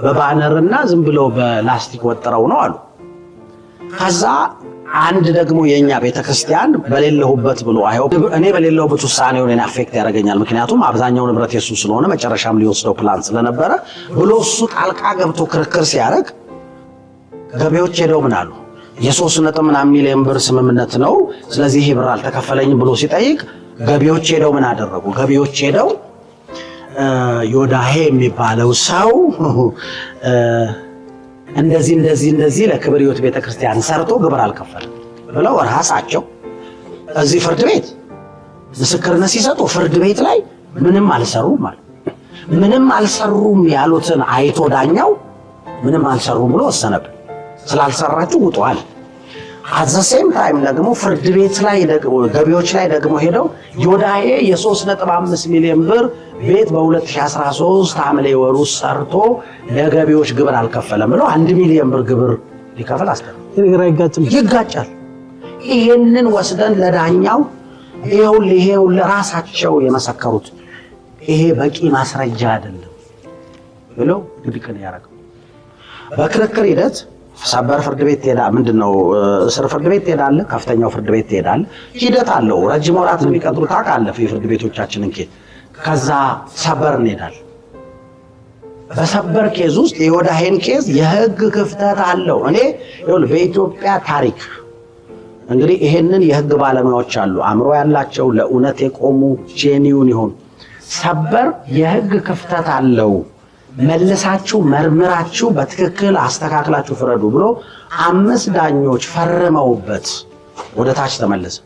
Speaker 2: በባነርና ዝም ብለው በላስቲክ ወጥረው ነው አሉ። ከዛ አንድ ደግሞ የኛ ቤተክርስቲያን በሌለሁበት ብሎ እኔ በሌለሁበት ውሳኔውን እኔ አፌክት ያደርገኛል፣ ምክንያቱም አብዛኛው ንብረት የሱ ስለሆነ መጨረሻም ሊወስደው ፕላን ስለነበረ ብሎ እሱ ጣልቃ ገብቶ ክርክር ሲያደርግ ገቢዎች ሄደው ምን አሉ? የ3.ምናምን ሚሊዮን ብር ስምምነት ነው፣ ስለዚህ ይሄ ብር አልተከፈለኝም ብሎ ሲጠይቅ ገቢዎች ሄደው ምን አደረጉ? ገቢዎች ሄደው ዮዳሄ የሚባለው ሰው እንደዚህ ለክብር ሕይወት ቤተክርስቲያን ሰርቶ ግብር አልከፈለም ብለው ራሳቸው እዚህ ፍርድ ቤት ምስክርነት ሲሰጡ ፍርድ ቤት ላይ ምንም አልሰሩም ማለት ምንም አልሰሩም ያሉትን አይቶ ዳኛው ምንም አልሰሩም ብሎ ወሰነብን። ስላልሰራችሁ ውጧል። አዘሴም ታይም ደግሞ ፍርድ ቤት ላይ ደግሞ ገቢዎች ላይ ደግሞ ሄደው ዮዳሄ የ3.5 ሚሊዮን ብር ቤት በ2013 ሐምሌ ወር ውስጥ ሰርቶ ለገቢዎች ግብር አልከፈለም ብለው 1 ሚሊዮን ብር ግብር ሊከፈል
Speaker 6: ይሄ አይጋጭም?
Speaker 2: ይጋጫል። ይሄንን ወስደን ለዳኛው ይሄው ለራሳቸው የመሰከሩት ይሄ በቂ ማስረጃ አይደለም ብለው ድብቅን ያደረገው በክርክር ሂደት ሰበር ፍርድ ቤት ምንድነው እስር ፍርድ ቤት ትሄዳለህ፣ ከፍተኛው ፍርድ ቤት ትሄዳለህ። ሂደት አለው። ረጅም ወራት ነው የሚቀጥሩት ታውቃለህ። የፍርድ ቤቶቻችንን ኬዝ ከዛ ሰበር እንሄዳለን። በሰበር ኬዝ ውስጥ የዮዳሄን ኬዝ የህግ ክፍተት አለው። እኔ በኢትዮጵያ ታሪክ እንግዲህ ይሄንን የህግ ባለሙያዎች አሉ፣ አእምሮ ያላቸው ለእውነት የቆሙ ጄኒውን ይሆኑ ሰበር የህግ ክፍተት አለው፣ መልሳችሁ መርምራችሁ በትክክል አስተካክላችሁ ፍረዱ ብሎ 5 ዳኞች ፈርመውበት ወደ ታች ተመለሰ።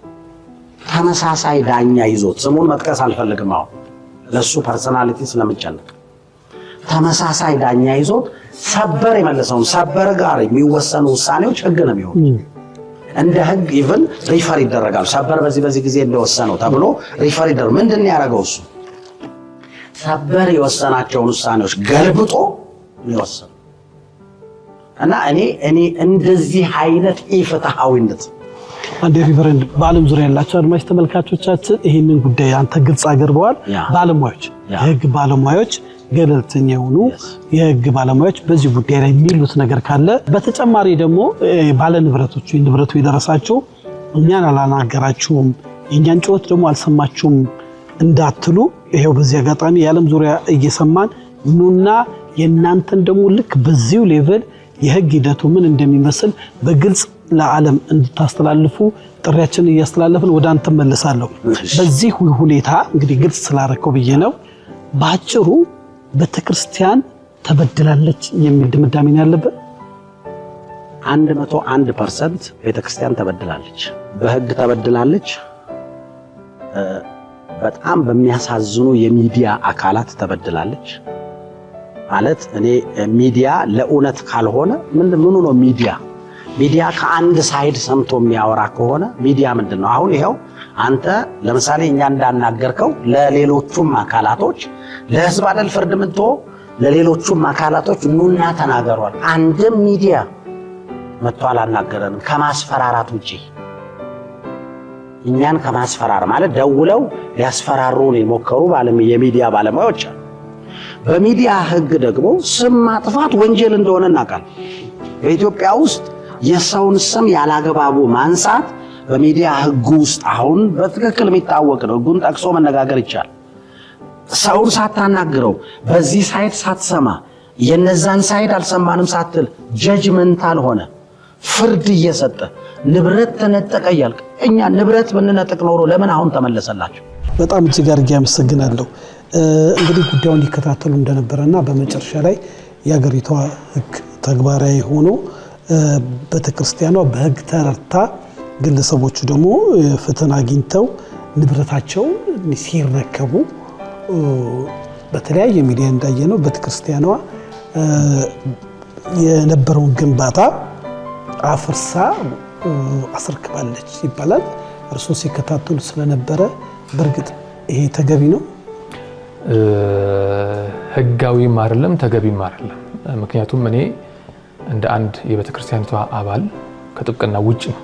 Speaker 2: ተመሳሳይ ዳኛ ይዞት ስሙን መጥቀስ አልፈልግም አሁን ለሱ ፐርሰናሊቲ ስለምጨነቅ ተመሳሳይ ዳኛ ይዞት ሰበር የመለሰውን ሰበር ጋር የሚወሰኑ ውሳኔዎች ህግ ነው የሚሆኑ እንደ ህግ ኢቭን ሪፈር ይደረጋሉ። ሰበር በዚህ ጊዜ እንደወሰነው ተብሎ ሪፈር ይደረግ ምንድነው ያደረገው እሱ ሰበር የወሰናቸውን ውሳኔዎች ገልብጦ ይወሰን እና እኔ እንደዚህ አይነት ኢፍትሃዊነት
Speaker 6: አንድ ሪፈረንድ በዓለም ዙሪያ ያላችሁ አድማጭ ተመልካቾቻችን ይህንን ጉዳይ አንተ ግልጽ አድርገዋል። ባለሙያዎች የህግ ባለሙያዎች ገለልተኛ የሆኑ የህግ ባለሙያዎች በዚህ ጉዳይ ላይ የሚሉት ነገር ካለ በተጨማሪ ደግሞ ባለ ንብረቶቹ ንብረቱ የደረሳቸው እኛን አላናገራችሁም የኛን ጩኸት ደግሞ አልሰማችሁም እንዳትሉ ይሄው በዚህ አጋጣሚ የዓለም ዙሪያ እየሰማን ኑና የናንተን ደግሞ ልክ በዚሁ ሌቭል የህግ ሂደቱ ምን እንደሚመስል በግልጽ ለዓለም እንድታስተላልፉ ጥሪያችንን እያስተላለፍን ወደ አንተ መለሳለሁ። በዚህ ሁኔታ እንግዲህ ግልጽ ስላረከው ብዬ ነው። ባጭሩ ቤተክርስቲያን ተበድላለች የሚል ድምዳሜ ነው ያለበት።
Speaker 2: 101% ቤተክርስቲያን ተበድላለች፣ በህግ ተበድላለች። በጣም በሚያሳዝኑ የሚዲያ አካላት ተበድላለች። ማለት እኔ ሚዲያ ለእውነት ካልሆነ ምኑ ነው ሚዲያ ከአንድ ሳይድ ሰምቶ የሚያወራ ከሆነ ሚዲያ ምንድነው? አሁን ይሄው አንተ ለምሳሌ እኛ እንዳናገርከው ለሌሎቹም አካላቶች ለህዝብ አይደል ፍርድ ምንቶ ለሌሎቹም አካላቶች ኑና ተናገሯል። አንድም ሚዲያ መጥቶ አላናገረንም ከማስፈራራት ውጪ። እኛን ከማስፈራር ማለት ደውለው ሊያስፈራሩን የሞከሩ የሚዲያ ባለሙያዎች አሉ። በሚዲያ ህግ ደግሞ ስም ማጥፋት ወንጀል እንደሆነ እናውቃለን። በኢትዮጵያ ውስጥ የሰውን ስም ያላገባቡ ማንሳት በሚዲያ ህግ ውስጥ አሁን በትክክል የሚታወቅ ነው። ህጉን ጠቅሶ መነጋገር ይቻላል። ሰውን ሳታናግረው በዚህ ሳይድ ሳትሰማ የነዛን ሳይድ አልሰማንም ሳትል ጀጅመንታል ሆነ ፍርድ እየሰጠ ንብረት ተነጠቀ እያልክ እኛ ንብረት ብንነጥቅ ኖሮ ለምን አሁን ተመለሰላችሁ?
Speaker 6: በጣም እጅግ አድርጌ አመሰግናለሁ። እንግዲህ ጉዳዩን ሊከታተሉ እንደነበረና በመጨረሻ ላይ የሀገሪቷ ህግ ተግባራዊ ሆኖ ቤተክርስቲያኗ በህግ ተረድታ ግለሰቦቹ ደግሞ ፍትህን አግኝተው ንብረታቸው ሲረከቡ በተለያየ ሚዲያ እንዳየነው ቤተክርስቲያኗ የነበረውን ግንባታ አፍርሳ አስረክባለች ይባላል። እርሱ ሲከታተሉ ስለነበረ በእርግጥ ይሄ ተገቢ ነው?
Speaker 4: ህጋዊም አይደለም ተገቢም አይደለም። ምክንያቱም እኔ እንደ አንድ የቤተክርስቲያኒቷ አባል ከጥብቅና ውጭ ነው።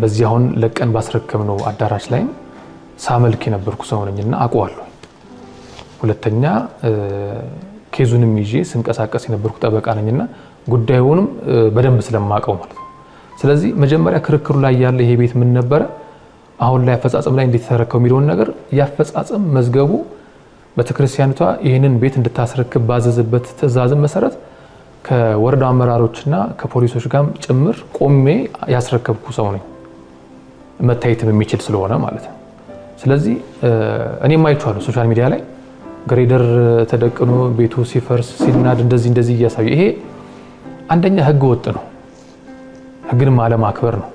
Speaker 4: በዚህ አሁን ለቀን ባስረከብነው አዳራሽ ላይ ሳመልክ የነበርኩ ሰው ነኝና አውቀዋለሁ። ሁለተኛ ኬዙንም ይዤ ስንቀሳቀስ የነበርኩ ጠበቃ ነኝና ጉዳዩንም በደንብ ስለማውቀው ማለት ነው። ስለዚህ መጀመሪያ ክርክሩ ላይ ያለ ይሄ ቤት ምን ነበረ፣ አሁን ላይ አፈጻጸም ላይ እንዴት ተረከው የሚለውን ነገር ያፈጻጸም መዝገቡ ቤተክርስቲያኒቷ ይህንን ቤት እንድታስረክብ ባዘዘበት ትዕዛዝ መሰረት ከወረዳ አመራሮችና ከፖሊሶች ጋር ጭምር ቆሜ ያስረከብኩ ሰው ነኝ፣ መታየትም የሚችል ስለሆነ ማለት ነው። ስለዚህ እኔም አይቼዋለሁ ሶሻል ሚዲያ ላይ ግሬደር ተደቅኖ ቤቱ ሲፈርስ ሲናድ እንደዚህ እያሳዩ፣ ይሄ አንደኛ ህገ ወጥ ነው፣ ህግን ማለማክበር ነው።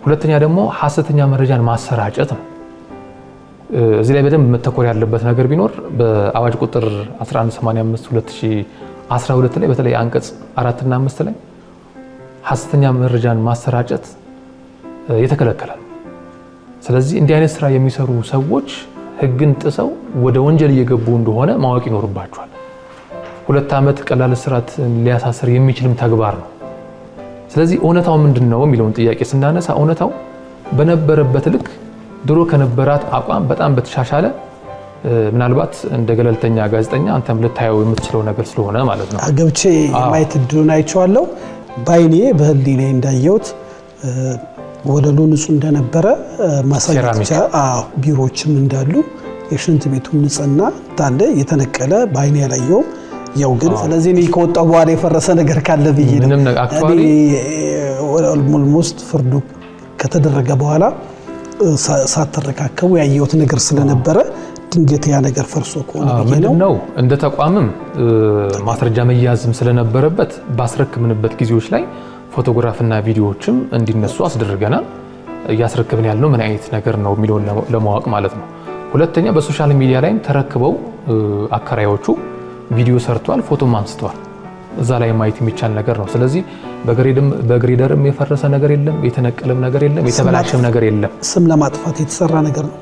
Speaker 4: ሁለተኛ ደግሞ ሐሰተኛ መረጃን ማሰራጨት ነው። እዚህ ላይ በደንብ መተኮር ያለበት ነገር ቢኖር በአዋጅ ቁጥር 1185/2012 ላይ በተለይ አንቀጽ 4 እና 5 ላይ ሐሰተኛ መረጃን ማሰራጨት የተከለከለ ነው። ስለዚህ እንዲህ አይነት ስራ የሚሰሩ ሰዎች ህግን ጥሰው ወደ ወንጀል እየገቡ እንደሆነ ማወቅ ይኖርባቸዋል። 2 ዓመት ቀላል እስራት ሊያሳስር የሚችልም ተግባር ነው። ስለዚህ እውነታው ምንድነው የሚለውን ጥያቄ ስናነሳ እውነታው በነበረበት ልክ ድሮ ከነበራት አቋም በጣም በተሻሻለ ምናልባት እንደ ገለልተኛ ጋዜጠኛ አንተም ልታየው የምትችለው ነገር ስለሆነ ማለት ነው
Speaker 6: ገብቼ ማየት ድሩን አይቼዋለሁ። ባይኔ በህሊና እንዳየሁት ወለሉ ንጹህ እንደነበረ ማሳየት ቢሮዎችም እንዳሉ የሽንት ቤቱም ንጽህና እንዳለ የተነቀለ ባይኔ ያላየው ያው ግን ስለዚህ እኔ ከወጣው በኋላ የፈረሰ ነገር ካለ ብዬ ነው
Speaker 4: ምንም ነገር አክቹአሊ
Speaker 6: ኦልሞስት ፍርዱ ከተደረገ በኋላ ሳተረካከቡ ያየሁት ነገር ስለነበረ ድንገት ያ ነገር ፈርሶ ከሆነ
Speaker 4: ነው እንደ ተቋምም ማስረጃ መያዝም ስለነበረበት ባስረክምንበት ጊዜዎች ላይ ፎቶግራፍና ቪዲዮዎችም እንዲነሱ አስደርገናል። ያስረክብን ያልነው ምን አይነት ነገር ነው የሚለውን ለማወቅ ማለት ነው። ሁለተኛ በሶሻል ሚዲያ ላይም ተረክበው አከራዮቹ ቪዲዮ ሰርቷል፣ ፎቶም አንስተዋል። እዛ ላይ ማየት የሚቻል ነገር ነው። ስለዚህ በግሬደርም የፈረሰ ነገር የለም፣ የተነቀለም ነገር የለም፣ የተበላሸም ነገር የለም።
Speaker 6: ስም ለማጥፋት የተሰራ ነገር ነው።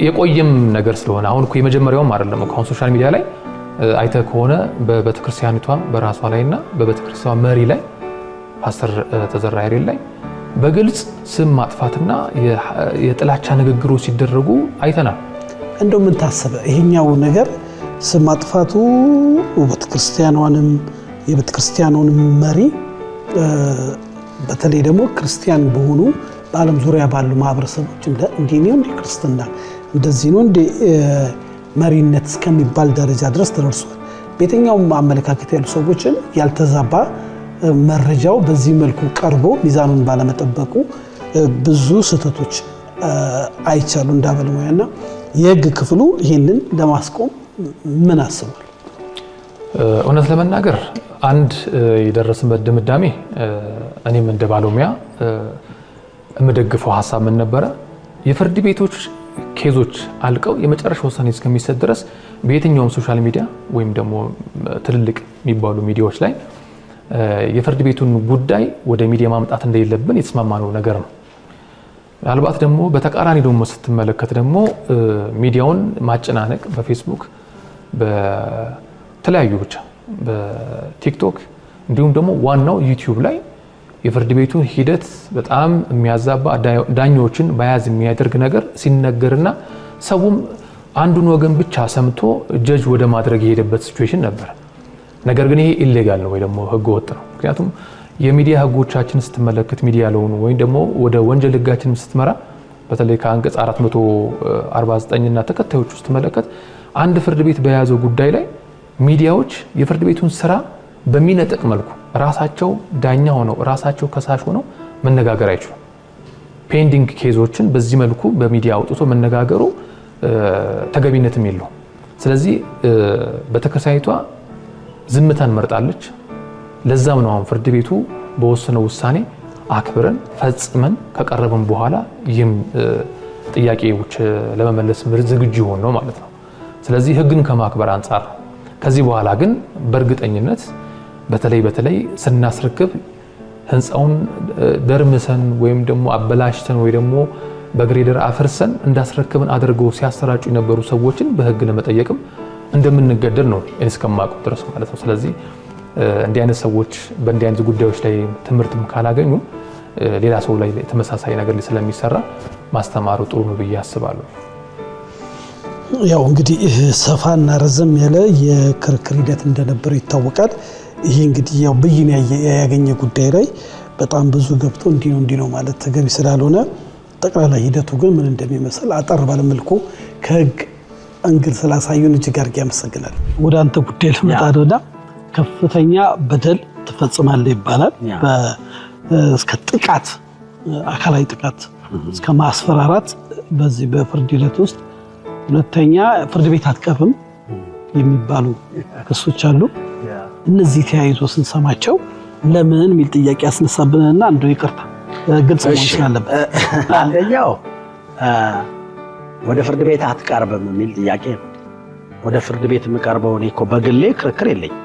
Speaker 4: የቆየም ነገር ስለሆነ አሁን እኮ የመጀመሪያውም አይደለም። አሁን ሶሻል ሚዲያ ላይ አይተ ከሆነ በቤተክርስቲያኒቷ በራሷ ላይና በቤተክርስቲያኗ መሪ ላይ ፓስተር ተዘራ ያሬድ ላይ በግልጽ ስም ማጥፋትና የጥላቻ ንግግሮች ሲደረጉ አይተናል።
Speaker 6: እንደው ምን ታሰበ ይሄኛው ነገር ስም ማጥፋቱ ቤተክርስቲያኗንም የቤተክርስቲያኑንም መሪ በተለይ ደግሞ ክርስቲያን በሆኑ በዓለም ዙሪያ ባሉ ማህበረሰቦች እንዲህ ነው እንደ ክርስትና እንደዚህ ነው እንደ መሪነት እስከሚባል ደረጃ ድረስ ተደርሷል። በየትኛውም አመለካከት ያሉ ሰዎችን ያልተዛባ መረጃው በዚህ መልኩ ቀርቦ ሚዛኑን ባለመጠበቁ ብዙ ስህተቶች አይቻሉ እንዳበለሙያና የህግ ክፍሉ ይህንን ለማስቆም ምን አስቧል?
Speaker 4: እውነት ለመናገር አንድ የደረስንበት ድምዳሜ እኔም እንደ ባለሙያ የምደግፈው ሐሳብ ምን ነበረ፣ የፍርድ ቤቶች ኬዞች አልቀው የመጨረሻ ውሳኔ እስከሚሰጥ ድረስ በየትኛውም ሶሻል ሚዲያ ወይም ደግሞ ትልልቅ የሚባሉ ሚዲያዎች ላይ የፍርድ ቤቱን ጉዳይ ወደ ሚዲያ ማምጣት እንደሌለብን የተስማማነው ነገር ነው። ምናልባት ደግሞ በተቃራኒ ደግሞ ስትመለከት ደግሞ ሚዲያውን ማጨናነቅ በፌስቡክ በተለያዩ ብቻ በቲክቶክ እንዲሁም ደግሞ ዋናው ዩቲዩብ ላይ የፍርድ ቤቱን ሂደት በጣም የሚያዛባ ዳኞችን ባያዝ የሚያደርግ ነገር ሲነገርና ሰውም አንዱን ወገን ብቻ ሰምቶ ጀጅ ወደ ማድረግ የሄደበት ሲቹዌሽን ነበር። ነገር ግን ይሄ ኢሌጋል ነው ወይ ደግሞ ህገ ወጥ ነው። ምክንያቱም የሚዲያ ህጎቻችን ስትመለከት ሚዲያ ለሆኑ ወይ ደግሞ ወደ ወንጀል ህጋችን ስትመራ በተለይ ከአንቀጽ 449 እና ተከታዮች ውስጥ ስትመለከት አንድ ፍርድ ቤት በያዘው ጉዳይ ላይ ሚዲያዎች የፍርድ ቤቱን ስራ በሚነጥቅ መልኩ ራሳቸው ዳኛ ሆነው ራሳቸው ከሳሽ ሆነው መነጋገር አይችሉም። ፔንዲንግ ኬዞችን በዚህ መልኩ በሚዲያ አውጥቶ መነጋገሩ ተገቢነትም የለው። ስለዚህ ቤተክርስቲያኒቷ ዝምታን መርጣለች። ለዛም ነው ፍርድ ቤቱ በወሰነው ውሳኔ አክብረን ፈጽመን ከቀረብን በኋላ ይህም ጥያቄዎች ለመመለስ ዝግጁ ሆኖ ነው ማለት ነው። ስለዚህ ህግን ከማክበር አንፃር ከዚህ በኋላ ግን በእርግጠኝነት በተለይ ስናስረክብ ህንፃውን ደርምሰን ወይም ደግሞ አበላሽተን ወይ ደግሞ በግሬደር አፈርሰን እንዳስረክብን አድርገው ሲያሰራጩ የነበሩ ሰዎችን በህግ ለመጠየቅም እንደምንገደድ ነው እስከማውቀው ድረስ ማለት ነው። ስለዚህ እንዲህ አይነት ሰዎች በእንዲህ አይነት ጉዳዮች ላይ ትምህርትም ካላገኙ ሌላ ሰው ላይ ተመሳሳይ ነገር ስለሚሰራ ማስተማሩ ጥሩ ነው ብዬ አስባለሁ።
Speaker 6: ያው እንግዲህ ሰፋና ረዘም ያለ የክርክር ሂደት እንደነበረ ይታወቃል። ይሄ እንግዲህ ያው ብይን ያገኘ ጉዳይ ላይ በጣም ብዙ ገብቶ እንዲህ ነው ማለት ተገቢ ስላልሆነ ጠቅላላ ሂደቱ ግን ምን እንደሚመስል አጠር ባለ መልኩ ከህግ አንግል ስላሳዩን እጅግ አድርጌ አመሰግናለሁ። ወደ አንተ ጉዳይ ልመጣ ነውና ከፍተኛ በደል ትፈጽማለህ ይባላል። እስከ ጥቃት፣ አካላዊ ጥቃት እስከ ማስፈራራት በዚህ በፍርድ ሂደት ውስጥ ሁለተኛ ፍርድ ቤት አትቀርብም የሚባሉ ክሶች አሉ። እነዚህ ተያይዞ ስንሰማቸው ለምን የሚል ጥያቄ ያስነሳብንና እንደው ይቅርታ ግልጽ መሆን ስላለበት
Speaker 1: አንደኛው ወደ ፍርድ ቤት አትቀርብም የሚል ጥያቄ ነው። ወደ ፍርድ ቤት የምቀርበው እኔ እኮ በግሌ ክርክር የለኝም።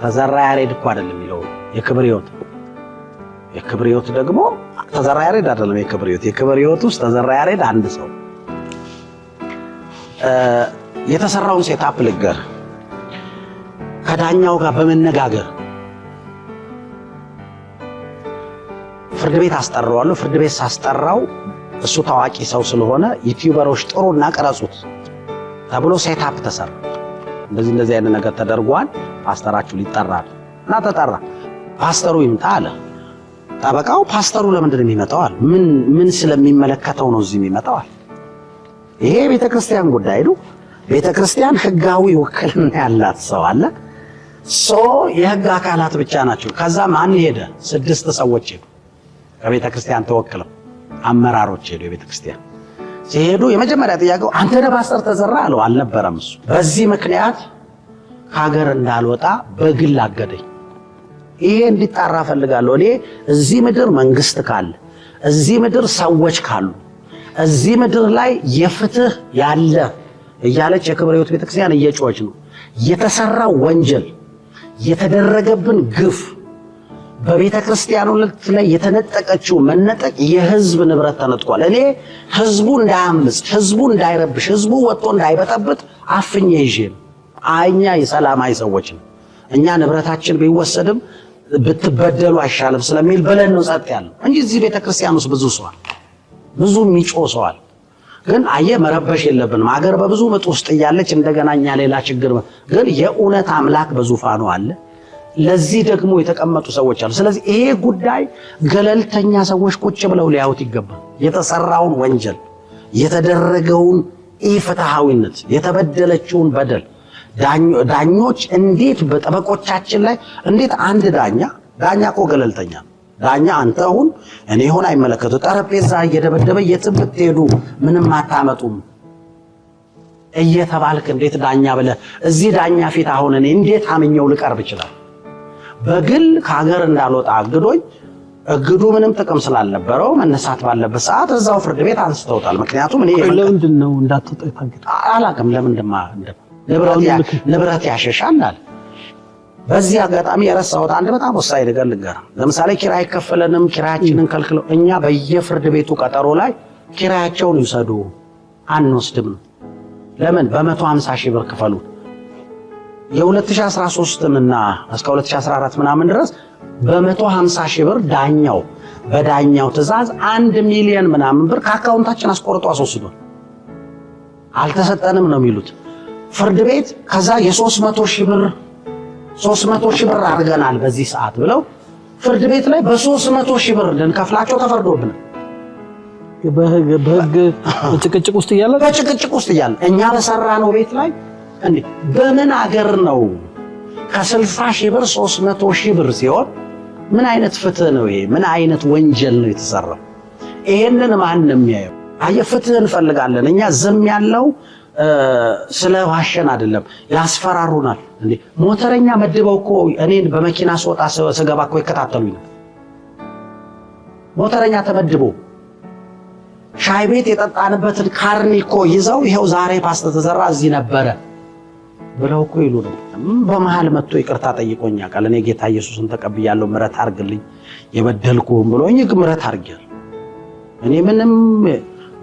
Speaker 1: ተዘራ ያሬድ እኮ አይደለም የሚለው የክብር ሕይወት ደግሞ ተዘራ ያሬድ አይደለም የክብር ሕይወት ውስጥ ተዘራ ያሬድ አንድ ሰው የተሰራውን ሴታፕ ልገር ከዳኛው ጋር በመነጋገር ፍርድ ቤት አስጠራዋለሁ። ፍርድ ቤት ሳስጠራው እሱ ታዋቂ ሰው ስለሆነ ዩቲዩበሮች ጥሩና ቀረጹት ተብሎ ሴታፕ ተሰራ። እንደዚህ አይነት ነገር ተደርጓል። ፓስተራችሁ ሊጠራል እና ተጠራ። ፓስተሩ ይምጣ አለ። ጠበቃው ፓስተሩ ለምንድን ነው የሚመጣው አለ። ምን ስለሚመለከተው ነው እዚህ የሚመጣው አለ። ይሄ ቤተክርስቲያን ጉዳይ ነው። ቤተክርስቲያን ህጋዊ ውክልና ያላት ሰው አለ። የህግ አካላት ብቻ ናቸው። ከዛ ማን ሄደ? 6 ሰዎች ሄዱ ከቤተክርስቲያን ተወክለው አመራሮች ሄዱ። የቤተክርስቲያን ሲሄዱ የመጀመሪያ ጥያቄው አንተ ነህ ፓስተር ተዘራ አለው። አልነበረም እሱ። በዚህ ምክንያት ከሀገር እንዳልወጣ በግል አገደኝ። ይሄ እንዲጣራ ፈልጋለሁ። እኔ እዚህ ምድር መንግስት ካለ፣ እዚህ ምድር ሰዎች ካሉ፣ እዚህ ምድር ላይ የፍትህ ያለ እያለች የክብር ሕይወት ቤተክርስቲያን እየጮኸች ነው። የተሰራው ወንጀል፣ የተደረገብን ግፍ፣ በቤተክርስቲያኑ ላይ የተነጠቀችው መነጠቅ የህዝብ ንብረት ተነጥቋል። እኔ ህዝቡ እንዳያምጽ፣ ህዝቡ እንዳይረብሽ፣ ህዝቡ ወጥቶ እንዳይበጠብጥ አፍኜ ይዤ እኛ የሰላማዊ ሰዎች ነው። እኛ ንብረታችን ቢወሰድም ብትበደሉ አይሻልም ስለሚል ብለን ነው ጸጥ ያለው እንጂ እዚህ ቤተክርስቲያን ውስጥ ብዙ ሰዋል፣ ብዙ የሚጮህ ሰዋል። ግን መረበሽ የለብንም። ሀገር በብዙ ምጥ ውስጥ እያለች እንደገና እኛ ሌላ ችግር። ግን የእውነት አምላክ በዙፋኑ አለ። ለዚህ ደግሞ የተቀመጡ ሰዎች አሉ። ስለዚህ ይሄ ጉዳይ ገለልተኛ ሰዎች ቁጭ ብለው ሊያዩት ይገባል። የተሰራውን ወንጀል፣ የተደረገውን ኢፍትሃዊነት፣ የተበደለችውን በደል ዳኞች እንዴት በጠበቆቻችን ላይ እንዴት አንድ ዳኛ እኮ ገለልተኛ ዳኛ አንተ አሁን እኔ ሆነ አይመለከቱ ጠረጴዛ እየደበደበ የትም ብትሄዱ ምንም አታመጡም እየተባልክ እንዴት ዳኛ ብለህ እዚህ ዳኛ ፊት አሁን እኔ እንዴት አምኜው ልቀርብ ይችላል? በግል ከሀገር እንዳልወጣ አግዶኝ እግዱ ምንም ጥቅም ስላልነበረው መነሳት ባለበት ሰዓት እዛው ፍርድ ቤት አንስተውታል። ምክንያቱም እኔ
Speaker 6: ለምንድን ነው እንዳትወጣ የታገደ
Speaker 1: አላውቅም። ለምንድን ንብረት ያሸሻል አለ። በዚህ አጋጣሚ የረሳሁት አንድ በጣም ወሳኝ ነገር ልንገርህ። ለምሳሌ ኪራይ አይከፈለንም፣ ኪራያችንን ከልክለው እኛ በየፍርድ ቤቱ ቀጠሮ ላይ ኪራያቸውን ይውሰዱ አንወስድም ነው። ለምን? በ150 ሺህ ብር ክፈሉ። የ2013 እና እስከ 2014 ምናምን ድረስ በ150 ሺህ ብር በዳኛው ትዕዛዝ 1 ሚሊዮን ምናምን ብር ከአካውንታችን አስቆርጦ አስወስዷል። አልተሰጠንም ነው የሚሉት ፍርድ ቤት። ከዛ የ300 ሺህ ብር አድርገናል በዚህ ሰዓት ብለው ፍርድ ቤት ላይ በ300 ሺህ ብር ልንከፍላቸው ተፈርዶብናል።
Speaker 6: በህግ ጭቅጭቅ ውስጥ እያለ
Speaker 1: እኛ በሰራነው ቤት ላይ እንዴ በምን አገር ነው ከ60 ሺህ ብር 300 ሺህ ብር ሲሆን ምን አይነት ፍትህ ነው ይሄ? ምን አይነት ወንጀል ነው የተሰራው? ይሄንን ማንም ያየው? ፍትህ እንፈልጋለን እኛ። ዝም ያለው ስለ ዋሸን አይደለም፣ ያስፈራሩናል። እንዴ ሞተረኛ መድበው እኮ እኔን በመኪና ስወጣ ስገባ እኮ ይከታተሉኝ ነው።
Speaker 2: ሞተረኛ ተመድቦ ሻይ ቤት የጠጣንበትን ካርኒ እኮ ይዘው ይሄው ዛሬ ፓስታ ተዘራ እዚህ ነበረ ብለው እኮ ይሉ ነው። በመሃል መጥቶ ይቅርታ ጠይቆኛ ቃል እኔ ጌታ ኢየሱስን ተቀብያለሁ ምሕረት አድርግልኝ የበደልኩህም ብሎኝ ምሕረት አድርጌያለሁ። እኔ ምንም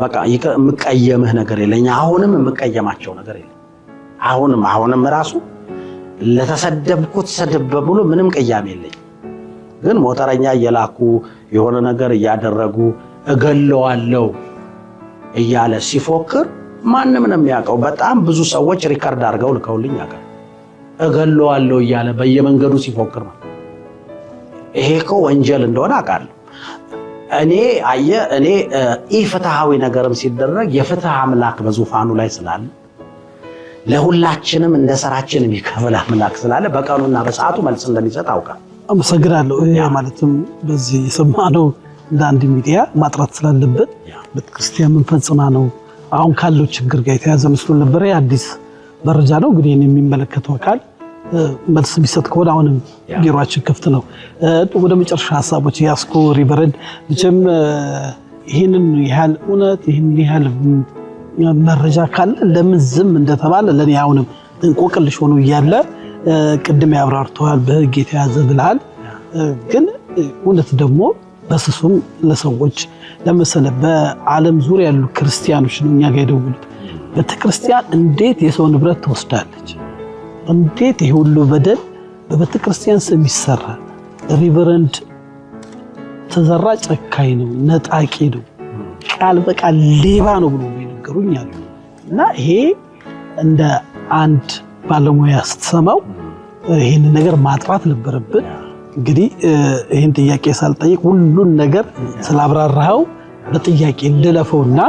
Speaker 2: በቃ የምቀየምህ ነገር የለኝ። አሁንም የምቀየማቸው ነገር የለኝ። አሁንም ራሱ ለተሰደብኩት ስድብ በሙሉ ምንም ቅያሜ የለኝ። ግን ሞተረኛ እየላኩ የሆነ ነገር እያደረጉ እገለዋለሁ እያለ ሲፎክር ማንም ነው የሚያውቀው። በጣም ብዙ ሰዎች ሪከርድ አድርገው ልከውልኝ ያውቃል። እገለዋለሁ እያለ በየመንገዱ ሲፎክር ነው። ይሄ እኮ ወንጀል እንደሆነ አውቃለሁ። እኔ ኢፍትሃዊ ነገርም ሲደረግ የፍትህ አምላክ በዙፋኑ ላይ ስላለ ለሁላችንም እንደ ሥራችን የሚከፍል አምላክ ስላለ በቀኑና በሰዓቱ መልስ እንደሚሰጥ አውቃለሁ።
Speaker 6: አመሰግናለሁ። ማለትም በዚህ የሰማነው እንደ አንድ ሚዲያ ማጥራት ስላለበት ቤተክርስቲያን ምን ፈጽማ ነው አሁን ካለው ችግር ጋር የተያዘ መስሎ ነበር። አዲስ መረጃ ነው እንግዲህ የሚመለከተው አካል መልስ ቢሰጥ ከሆነ አሁንም ቢሮአችን ክፍት ነው። ወደ መጨረሻ ሀሳቦች ያስኮ ሪቨረንድ መቼም ይህንን ያህል እውነት ይህን ያህል መረጃ ካለ ለምን ዝም እንደተባለ ለኔ አሁንም እንቆቅልሽ ሆኖ እያለ ቅድም ያብራርተዋል በህግ የተያዘ ብለሃል። ግን እውነት ደግሞ በስሱም ለሰዎች ለምሳሌ በዓለም ዙሪያ ያሉ ክርስቲያኖች ነው እኛ ጋር የደውሉት። ቤተክርስቲያን እንዴት የሰው ንብረት ትወስዳለች? እንዴት ይሄ ሁሉ በደል በቤተክርስቲያን ስም ይሰራል? ሪቨረንድ ተዘራ ጨካኝ ነው፣ ነጣቂ ነው፣ ቃል በቃል ሌባ ነው ብሎ ይነገሩኝ አሉ። እና ይሄ እንደ አንድ ባለሙያ ስትሰማው ይሄን ነገር ማጥራት ነበረብን። እንግዲህ ይሄን ጥያቄ ሳልጠይቅ ሁሉን ነገር ስላብራራኸው በጥያቄ ልለፈውና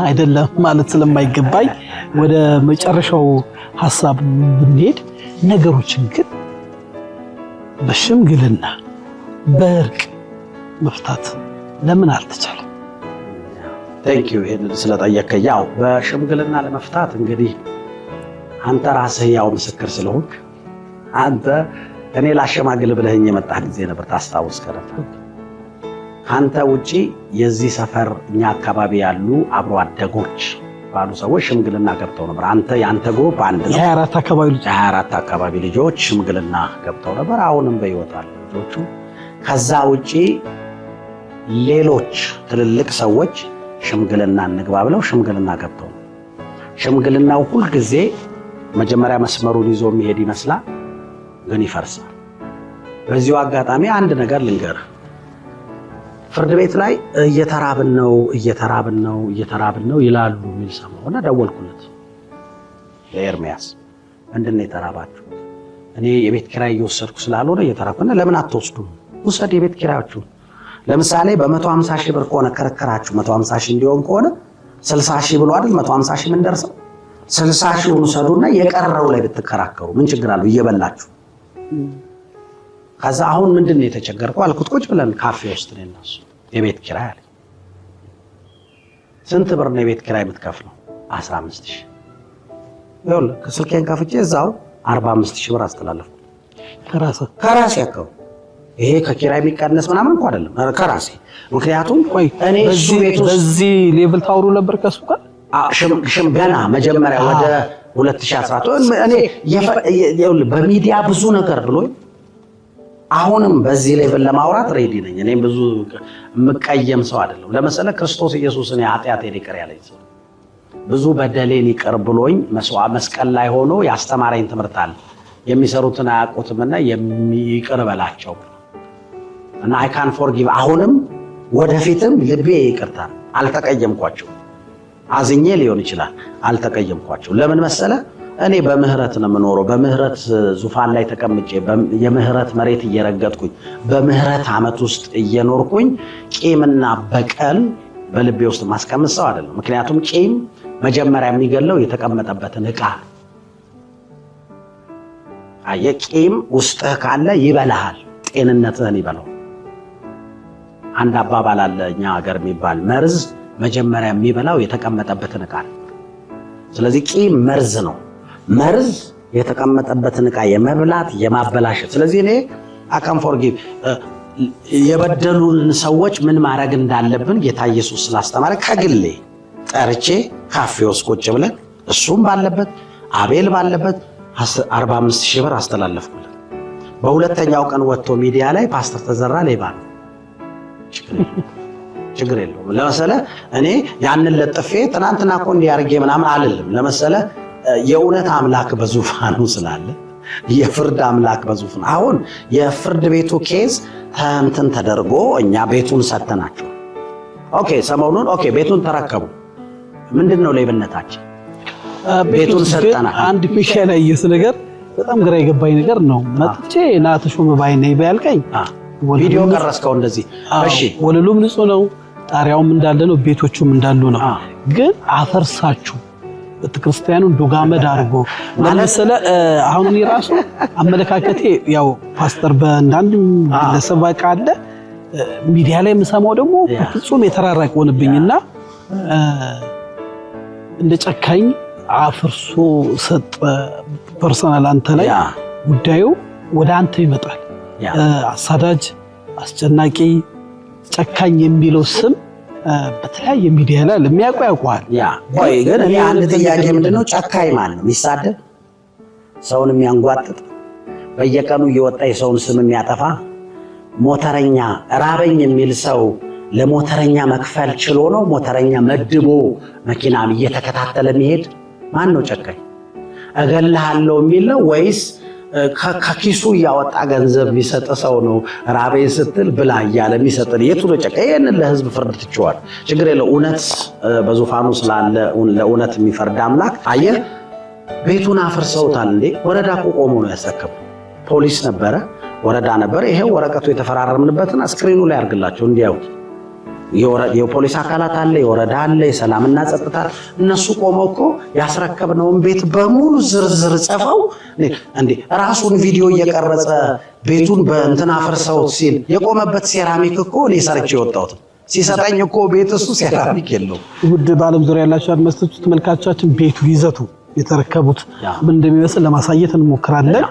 Speaker 6: አይደለም ማለት ስለማይገባኝ ወደ መጨረሻው ሐሳብ ብንሄድ ነገሮችን ግን በሽምግልና በእርቅ መፍታት ለምን አልተቻለም?
Speaker 2: ቴንኪዩ ይሄን ስለጠየቀኝ። ያው በሽምግልና ለመፍታት እንግዲህ አንተ ራስህ ያው ምስክር ስለሆንክ አንተ እኔ ላሸማግል ብለኸኝ የመጣህ ጊዜ ነበር ታስታውስ ከነበር። አንተ ውጪ የዚህ ሰፈር እኛ አካባቢ ያሉ አብሮ አደጎች ባሉ ሰዎች ሽምግልና ገብተው ነበር። ያንተ ግሩፕ አንድ ነው። 24 አካባቢ ልጆች ሽምግልና ገብተው ነበር። አሁንም በሕይወት አሉ ልጆቹ። ከዛ ውጪ ሌሎች ትልልቅ ሰዎች ሽምግልና እንግባ ብለው ሽምግልና ገብተው ነው። ሽምግልናው ሁል ጊዜ መጀመሪያ መስመሩን ይዞ የሚሄድ ይመስላል፣ ግን ይፈርሳል። በዚሁ አጋጣሚ አንድ ነገር ልንገርህ። ፍርድ ቤት ላይ እየተራብን ነው ይላሉ የሚል ሰማሁና ደወልኩለት ለኤርሚያስ። ምንድን ነው የተራባችሁ? እኔ የቤት ኪራይ እየወሰድኩ ስላልሆነ እየተራብኩና ለምን አትወስዱም? ውሰድ የቤት ኪራያችሁ። ለምሳሌ በ150 ሺህ ብር ከሆነ ከረከራችሁ 150 ሺህ እንዲሆን ከሆነ 60 ሺህ ብሎ አይደል 150 ሺህ ምን ደርሰው 60 ሺህ ውሰዱና የቀረው ላይ ብትከራከሩ ምን ችግር አለው? እየበላችሁ። ከዛ አሁን ምንድን ነው የተቸገርከው አልኩት። ቁጭ ብለን ካፌ ውስጥ ነው እነሱ የቤት ኪራይ አለኝ። ስንት ብር ነው የቤት ኪራይ የምትከፍለው? 15 ሺህ። ይኸውልህ ስልኬን ከፍቼ እዛው 45 ሺህ ብር አስተላለፍኩ ከራሴ አካው። ይሄ ከኪራይ የሚቀነስ ምናምን እንኳን አይደለም ከራሴ። ምክንያቱም እኔ እሱ ቤት ውስጥ
Speaker 6: በዚህ ሌቭል ታውሩ ነበር ከሱ ጋር
Speaker 2: ገና መጀመሪያ ወደ 2014 እኔ በሚዲያ ብዙ ነገር ብሎኝ አሁንም በዚህ ሌቭል ለማውራት ሬዲ ነኝ። እኔ ብዙ የምቀየም ሰው አይደለም። ለምሳሌ ክርስቶስ ኢየሱስን ኃጢአቴን ይቅር ያለኝ ሰው ብዙ በደሌን ይቅር ብሎኝ መስቀል ላይ ሆኖ ያስተማረኝ ትምህርት አለ። የሚሰሩትን አያውቁትምና ይቅር በላቸው እና I can forgive። አሁንም ወደፊትም ልቤ ይቅርታ አልተቀየምኳቸው። አዝኜ ሊሆን ይችላል አልተቀየምኳቸው። ለምን መሰለ? እኔ በምህረት ነው የምኖረው። በምህረት ዙፋን ላይ ተቀምጬ የምህረት መሬት እየረገጥኩኝ በምህረት ዓመት ውስጥ እየኖርኩኝ ቂምና በቀል በልቤ ውስጥ ማስቀመጥ ሰው አይደለም። ምክንያቱም ቂም መጀመሪያ የሚገለው የተቀመጠበትን ዕቃ። ቂም ውስጥህ ካለ ይበላሃል፣ ጤንነትህን ይበላል። አንድ አባባል አለ እኛ ሀገር የሚባል መርዝ መጀመሪያ የሚበላው የተቀመጠበትን ዕቃ ነው። ስለዚህ ቂም መርዝ ነው። መርዝ የተቀመጠበትን ዕቃ የመብላት የማበላሸት። ስለዚህ እኔ I can forgive የበደሉን ሰዎች ምን ማድረግ እንዳለብን ጌታ ኢየሱስ ስላስተማረ ከግሌ ጠርቼ ካፌ ውስጥ ቁጭ ብለን እሱም ባለበት አቤል ባለበት 45,000 ብር አስተላለፍኩለት። በሁለተኛው ቀን ወጥቶ ሚዲያ ላይ ፓስተር ተዘራ ሌባ ነው፣ ችግር የለውም ለመሰለ እኔ ያንን ለጥፌ ትናንትና እኮ እንዲያርጌ ምናምን አልልም። ለመሰለ የእውነት አምላክ በዙፋኑ ስላለ የፍርድ አምላክ በዙፋኑ አሁን የፍርድ ቤቱ ኬዝ እንትን ተደርጎ እኛ ቤቱን ሰተናቸው ኦኬ፣ ሰሞኑን ኦኬ ቤቱን ተረከቡ። ምንድነው ሌብነታችን? ቤቱን ሰጠና
Speaker 6: አንድ ሚሻ ላይ የስ ነገር በጣም ግራ የገባኝ ነገር ነው። መጥቼ ና ተሾመ ባይነኝ ባያልቀኝ
Speaker 2: ቪዲዮ ቀረስከው እንደዚህ። እሺ
Speaker 6: ወለሉም ንጹህ ነው፣ ጣሪያውም እንዳለ ነው፣ ቤቶቹም እንዳሉ ነው። ግን አፈርሳችሁ ቤተክርስቲያኑን ዱጋመድ አድርጎ ለምሳሌ አሁን እኔ ራሱ አመለካከቴ ያው ፓስተር በእንዳንድ ግለሰብ አለ ሚዲያ ላይ የምሰማው ደግሞ ፍጹም የተራራቀ ሆነብኝና እንደ ጨካኝ አፍርሶ ሰጠ ፐርሰናል አንተ ላይ ጉዳዩ ወደ አንተ ይመጣል። አሳዳጅ፣ አስጨናቂ፣ ጨካኝ የሚለው ስም በተለያየ ሚዲያ ላይ ለሚያውቁ ያውቃል።
Speaker 2: ቆይ ግን እኔ አንድ ጥያቄ ምንድነው ጨካኝ ማለት ነው? የሚሳደብ ሰውን የሚያንጓጥጥ በየቀኑ እየወጣ የሰውን ስም የሚያጠፋ ሞተረኛ ራበኝ የሚል ሰው ለሞተረኛ መክፈል ችሎ ነው ሞተረኛ መድቦ መኪናም እየተከታተለ የሚሄድ ማን ነው ጨካኝ? እገልሃለሁ የሚል ነው ወይስ ከኪሱ እያወጣ ገንዘብ የሚሰጥ ሰው ነው? ራበኝ ስትል ብላ እያለ የሚሰጥ የቱ ነው ጨካኝ? ይሄንን ለህዝብ ፍርድ ትችዋል። ችግር የለው። እውነት በዙፋኑ ስላለ ለእውነት የሚፈርድ አምላክ። አየህ ቤቱን አፍርሰውታል እንዴ? ወረዳ እኮ ቆሞ ነው ያስረከበው። ፖሊስ ነበረ፣ ወረዳ ነበር። ይሄው ወረቀቱ የተፈራረምንበትን ስክሪኑ ላይ አድርግላቸው እንዲያዩት። የፖሊስ አካላት አለ፣ የወረዳ አለ፣ የሰላምና ጸጥታ እነሱ ቆመው እኮ ያስረከብነውን ቤት በሙሉ ዝርዝር ጽፈው እንዴ ራሱን ቪዲዮ እየቀረጸ ቤቱን በእንትን አፍርሰውት ሲል የቆመበት ሴራሚክ እኮ እኔ ሰርቼ የወጣሁት ሲሰጠኝ እኮ ቤት እሱ ሴራሚክ የለውም።
Speaker 6: ውድ በዓለም ዙሪያ ያላችሁ አድማጮች ተመልካቾቻችን ቤቱ ይዘቱ የተረከቡት ምን እንደሚመስል ለማሳየት እንሞክራለን።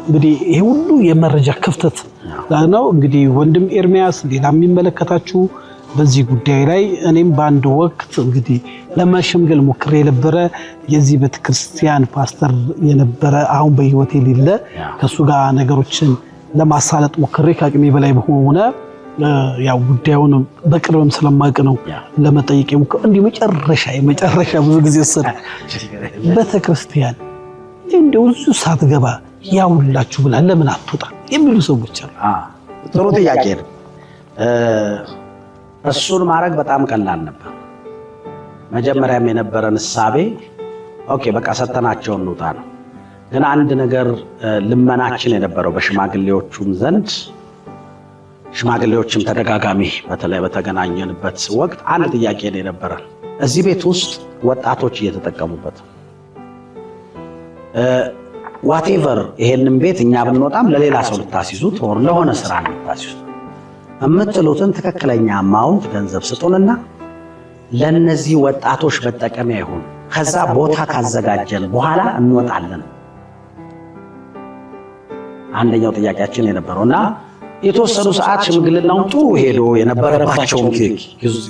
Speaker 6: እንግዲህ ይሄ ሁሉ የመረጃ ክፍተት ነው። እንግዲህ ወንድም ኤርሚያስ ሌላ የሚመለከታችሁ በዚህ ጉዳይ ላይ እኔም በአንድ ወቅት እንግዲህ ለማሸምገል ሞክሬ የነበረ የዚህ ቤተክርስቲያን ፓስተር የነበረ አሁን በህይወት የሌለ ከሱ ጋር ነገሮችን ለማሳለጥ ሞክሬ ከአቅሜ በላይ በሆነ ያው ጉዳዩን በቅርብም ስለማውቅ ነው ለመጠየቅ የሞከረው። እንዲህ የመጨረሻ ብዙ ጊዜ ወሰደ ቤተክርስቲያን እንደው እሱ ሳትገባ ያውላችሁ ብላ ለምን አትወጣ የሚሉ ሰዎች አሉ።
Speaker 2: ጥሩ ጥያቄ ነው። እሱን ማድረግ በጣም ቀላል ነበር። መጀመሪያም የነበረን እሳቤ ኦኬ በቃ ሰተናቸው እንውጣ ነው። ግን አንድ ነገር ልመናችን የነበረው በሽማግሌዎቹም ዘንድ ሽማግሌዎችም ተደጋጋሚ በተለይ በተገናኘንበት ወቅት አንድ ጥያቄ ነው የነበረን። እዚህ ቤት ውስጥ ወጣቶች እየተጠቀሙበት ዋቴቨር ይሄንን ቤት እኛ ብንወጣም ለሌላ ሰው ልታስይዙት ወር ለሆነ ስራ ልታስይዙት የምትሉትን ትክክለኛ አማውንት ገንዘብ ስጡንና ለነዚህ ወጣቶች መጠቀሚያ ይሁን። ከዛ ቦታ ካዘጋጀን በኋላ እንወጣለን። አንደኛው ጥያቄያችን የነበረውና የተወሰኑ ሰዓት ሽምግልናውን ጥሩ ሄዶ የነበረባቸውን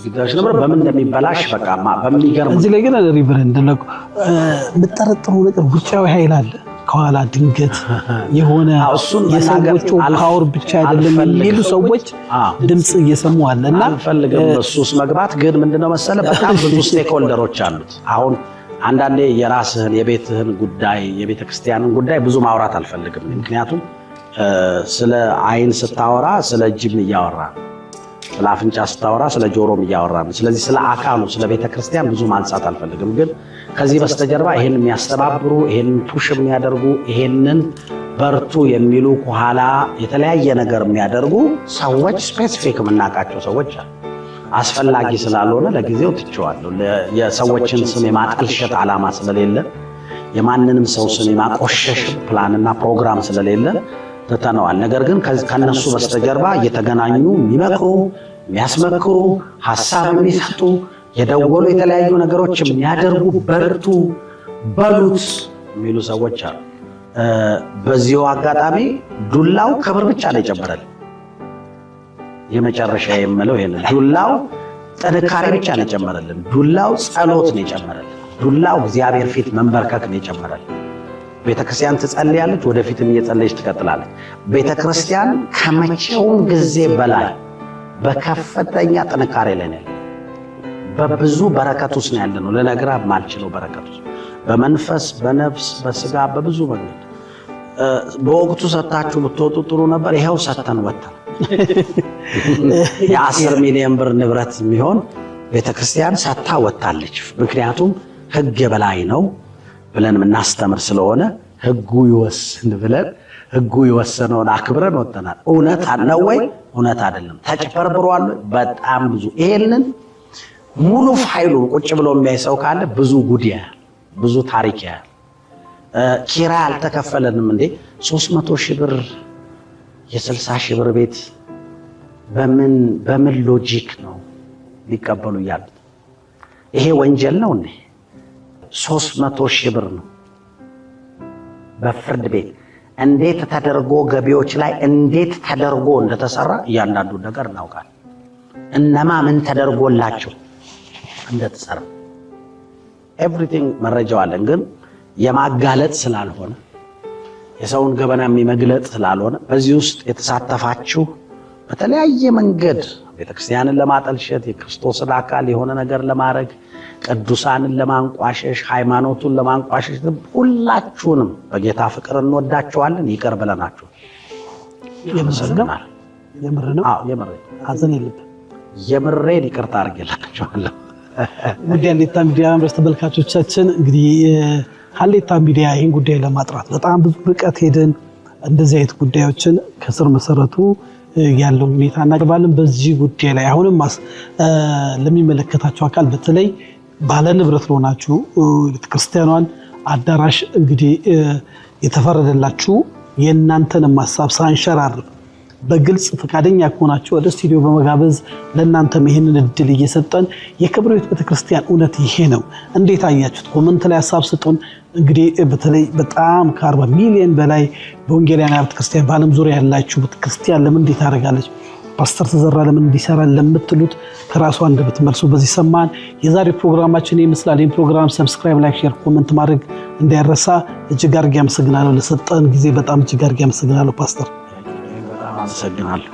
Speaker 2: ግዳጅ ነበር። በምን እንደሚበላሽ በቃ በሚገርም
Speaker 6: እዚህ ላይ ግን ሪቨረንድ ነው የምጠረጥረው ነገር ውጫዊ ኃይል አለ ከኋላ ድንገት የሆነ የሰዎቹ ፓወር ብቻ አይደለም የሚሉ ሰዎች ድምጽ እየሰሙ አለና
Speaker 2: አንፈልግም እሱስ መግባት። ግን ምንድነው መሰለ በጣም ብዙ ስቴክሆልደሮች አሉት። አሁን አንዳንዴ የራስህን የቤትህን ጉዳይ የቤተክርስቲያንን ጉዳይ ብዙ ማውራት አልፈልግም። ምክንያቱም ስለ አይን ስታወራ ስለ እጅም እያወራ ስለ አፍንጫ ስታወራ ስለ ጆሮም እያወራ ነው። ስለዚህ ስለ አካሉ ስለ ቤተክርስቲያን ብዙ ማንሳት አልፈልግም። ግን ከዚህ በስተጀርባ ይሄን የሚያስተባብሩ ይሄን ፑሽ የሚያደርጉ ይሄንን በርቱ የሚሉ ከኋላ የተለያየ ነገር የሚያደርጉ ሰዎች ስፔሲፊክ የምናውቃቸው ሰዎች አስፈላጊ ስላልሆነ ለጊዜው ትቼዋለሁ። የሰዎችን ስም የማጠልሸት ዓላማ ስለሌለ የማንንም ሰው ስም የማቆሸሽ ፕላንና ፕሮግራም ስለሌለ ተተነዋል። ነገር ግን ከነሱ በስተጀርባ እየተገናኙ የሚመክሩ የሚያስመክሩ ሐሳብ የሚሰጡ የደወሉ የተለያዩ ነገሮች የሚያደርጉ በርቱ በሉት የሚሉ ሰዎች አሉ። በዚሁ አጋጣሚ ዱላው ክብር ብቻ ነው የጨመረልን።
Speaker 1: የመጨረሻ የምለው ይሄን ዱላው ጥንካሬ ብቻ ነው የጨመረልን። ዱላው ጸሎት ነው የጨመረልን። ዱላው እግዚአብሔር ፊት መንበርከክ ነው የጨመረልን። ቤተክርስቲያን ትጸልያለች፣ ወደፊትም እየጸለየች ትቀጥላለች። ቤተክርስቲያን ከመቼውም ጊዜ በላይ በከፍተኛ ጥንካሬ ላይ ነው። በብዙ በረከት ውስጥ ነው ያለነው። ልነግርህ የማልችለው በረከት ውስጥ በመንፈስ፣ በነፍስ፣ በስጋ በብዙ መንገድ በወቅቱ ሰጣችሁ ብትወጡ ጥሩ ነበር። ይሄው ሰተን ወጣን። የ10 ሚሊዮን ብር ንብረት የሚሆን ቤተክርስቲያን ሰታ ወጣለች። ምክንያቱም ህግ የበላይ ነው ብለን የምናስተምር ስለሆነ ህጉ ይወስን ብለን ህጉ የወሰነውን አክብረን ወጥተናል። እውነት ነው ወይ? እውነት አይደለም። ተጭበርብሯል በጣም ብዙ። ይሄንን ሙሉ ፋይሉን ቁጭ ብሎ የሚያይ ሰው ካለ ብዙ ጉድ ያያል፣ ብዙ ታሪክ ያያል። ኪራይ አልተከፈለንም እንዴ? 300 ሺህ ብር የ60 ሺህ ብር ቤት በምን ሎጂክ ነው ሊቀበሉ ያሉት? ይሄ ወንጀል ነው እንዴ? 300 ሺህ ብር ነው በፍርድ ቤት። እንዴት ተደርጎ ገቢዎች ላይ እንዴት ተደርጎ እንደተሰራ እያንዳንዱ ነገር እናውቃለን። እነማ ምን ተደርጎላቸው እንደተሰራ ኤቭሪቲንግ መረጃው አለን። ግን የማጋለጥ ስላልሆነ የሰውን ገበና የሚመግለጥ ስላልሆነ በዚህ ውስጥ የተሳተፋችሁ በተለያየ መንገድ ቤተክርስቲያንን ለማጠልሸት የክርስቶስን አካል የሆነ ነገር ለማድረግ ቅዱሳንን ለማንቋሸሽ ሃይማኖቱን ለማንቋሸሽ ሁላችሁንም በጌታ ፍቅር እንወዳችኋለን። ይቅር ብለናችሁ
Speaker 6: የምር ነው።
Speaker 1: አዎ የምር
Speaker 6: ሐዘን የለብን።
Speaker 1: የምሬን ይቅርታ አድርጌላችኋለሁ።
Speaker 6: ውድ የሀሌታ ሚዲያ ተመልካቾቻችን እንግዲህ ሀሌታ ሚዲያ ይህን ጉዳይ ለማጥራት በጣም ብዙ ርቀት ሄደን እንደዚህ አይነት ጉዳዮችን ከስር መሰረቱ ያለው ሁኔታ እናቀርባለን። በዚህ ጉዳይ ላይ አሁንም ለሚመለከታቸው አካል በተለይ ባለ ንብረት ሆናችሁ ቤተክርስቲያኗን አዳራሽ እንግዲህ የተፈረደላችሁ የእናንተን ሐሳብ ሳንሸራርፍ በግልጽ ፈቃደኛ ከሆናችሁ ወደ ስቱዲዮ በመጋበዝ ለእናንተም ይሄንን እድል እየሰጠን የክብር ሕይወት ቤተክርስቲያን እውነት ይሄ ነው እንዴት አያችሁት? ኮመንት ላይ ሐሳብ ስጡን። እንግዲህ በተለይ በጣም ከ40 ሚሊዮን በላይ በወንጌላውያን ቤተክርስቲያን በዓለም ዙሪያ ያላችሁ ቤተክርስቲያን ለምን እንዴት ታደርጋለች ፓስተር ተዘራ ለምን እንዲሰራ ለምትሉት ከራሱ አንደበት መልሶ በዚህ ሰማን። የዛሬ ፕሮግራማችን ይመስላል። ይህን ፕሮግራም ሰብስክራይብ፣ ላይክ፣ ሼር፣ ኮመንት ማድረግ እንዳይረሳ። እጅግ አድርጌ አመሰግናለሁ። ለሰጠን ጊዜ በጣም እጅግ አድርጌ አመሰግናለሁ ፓስተር።
Speaker 1: አመሰግናለሁ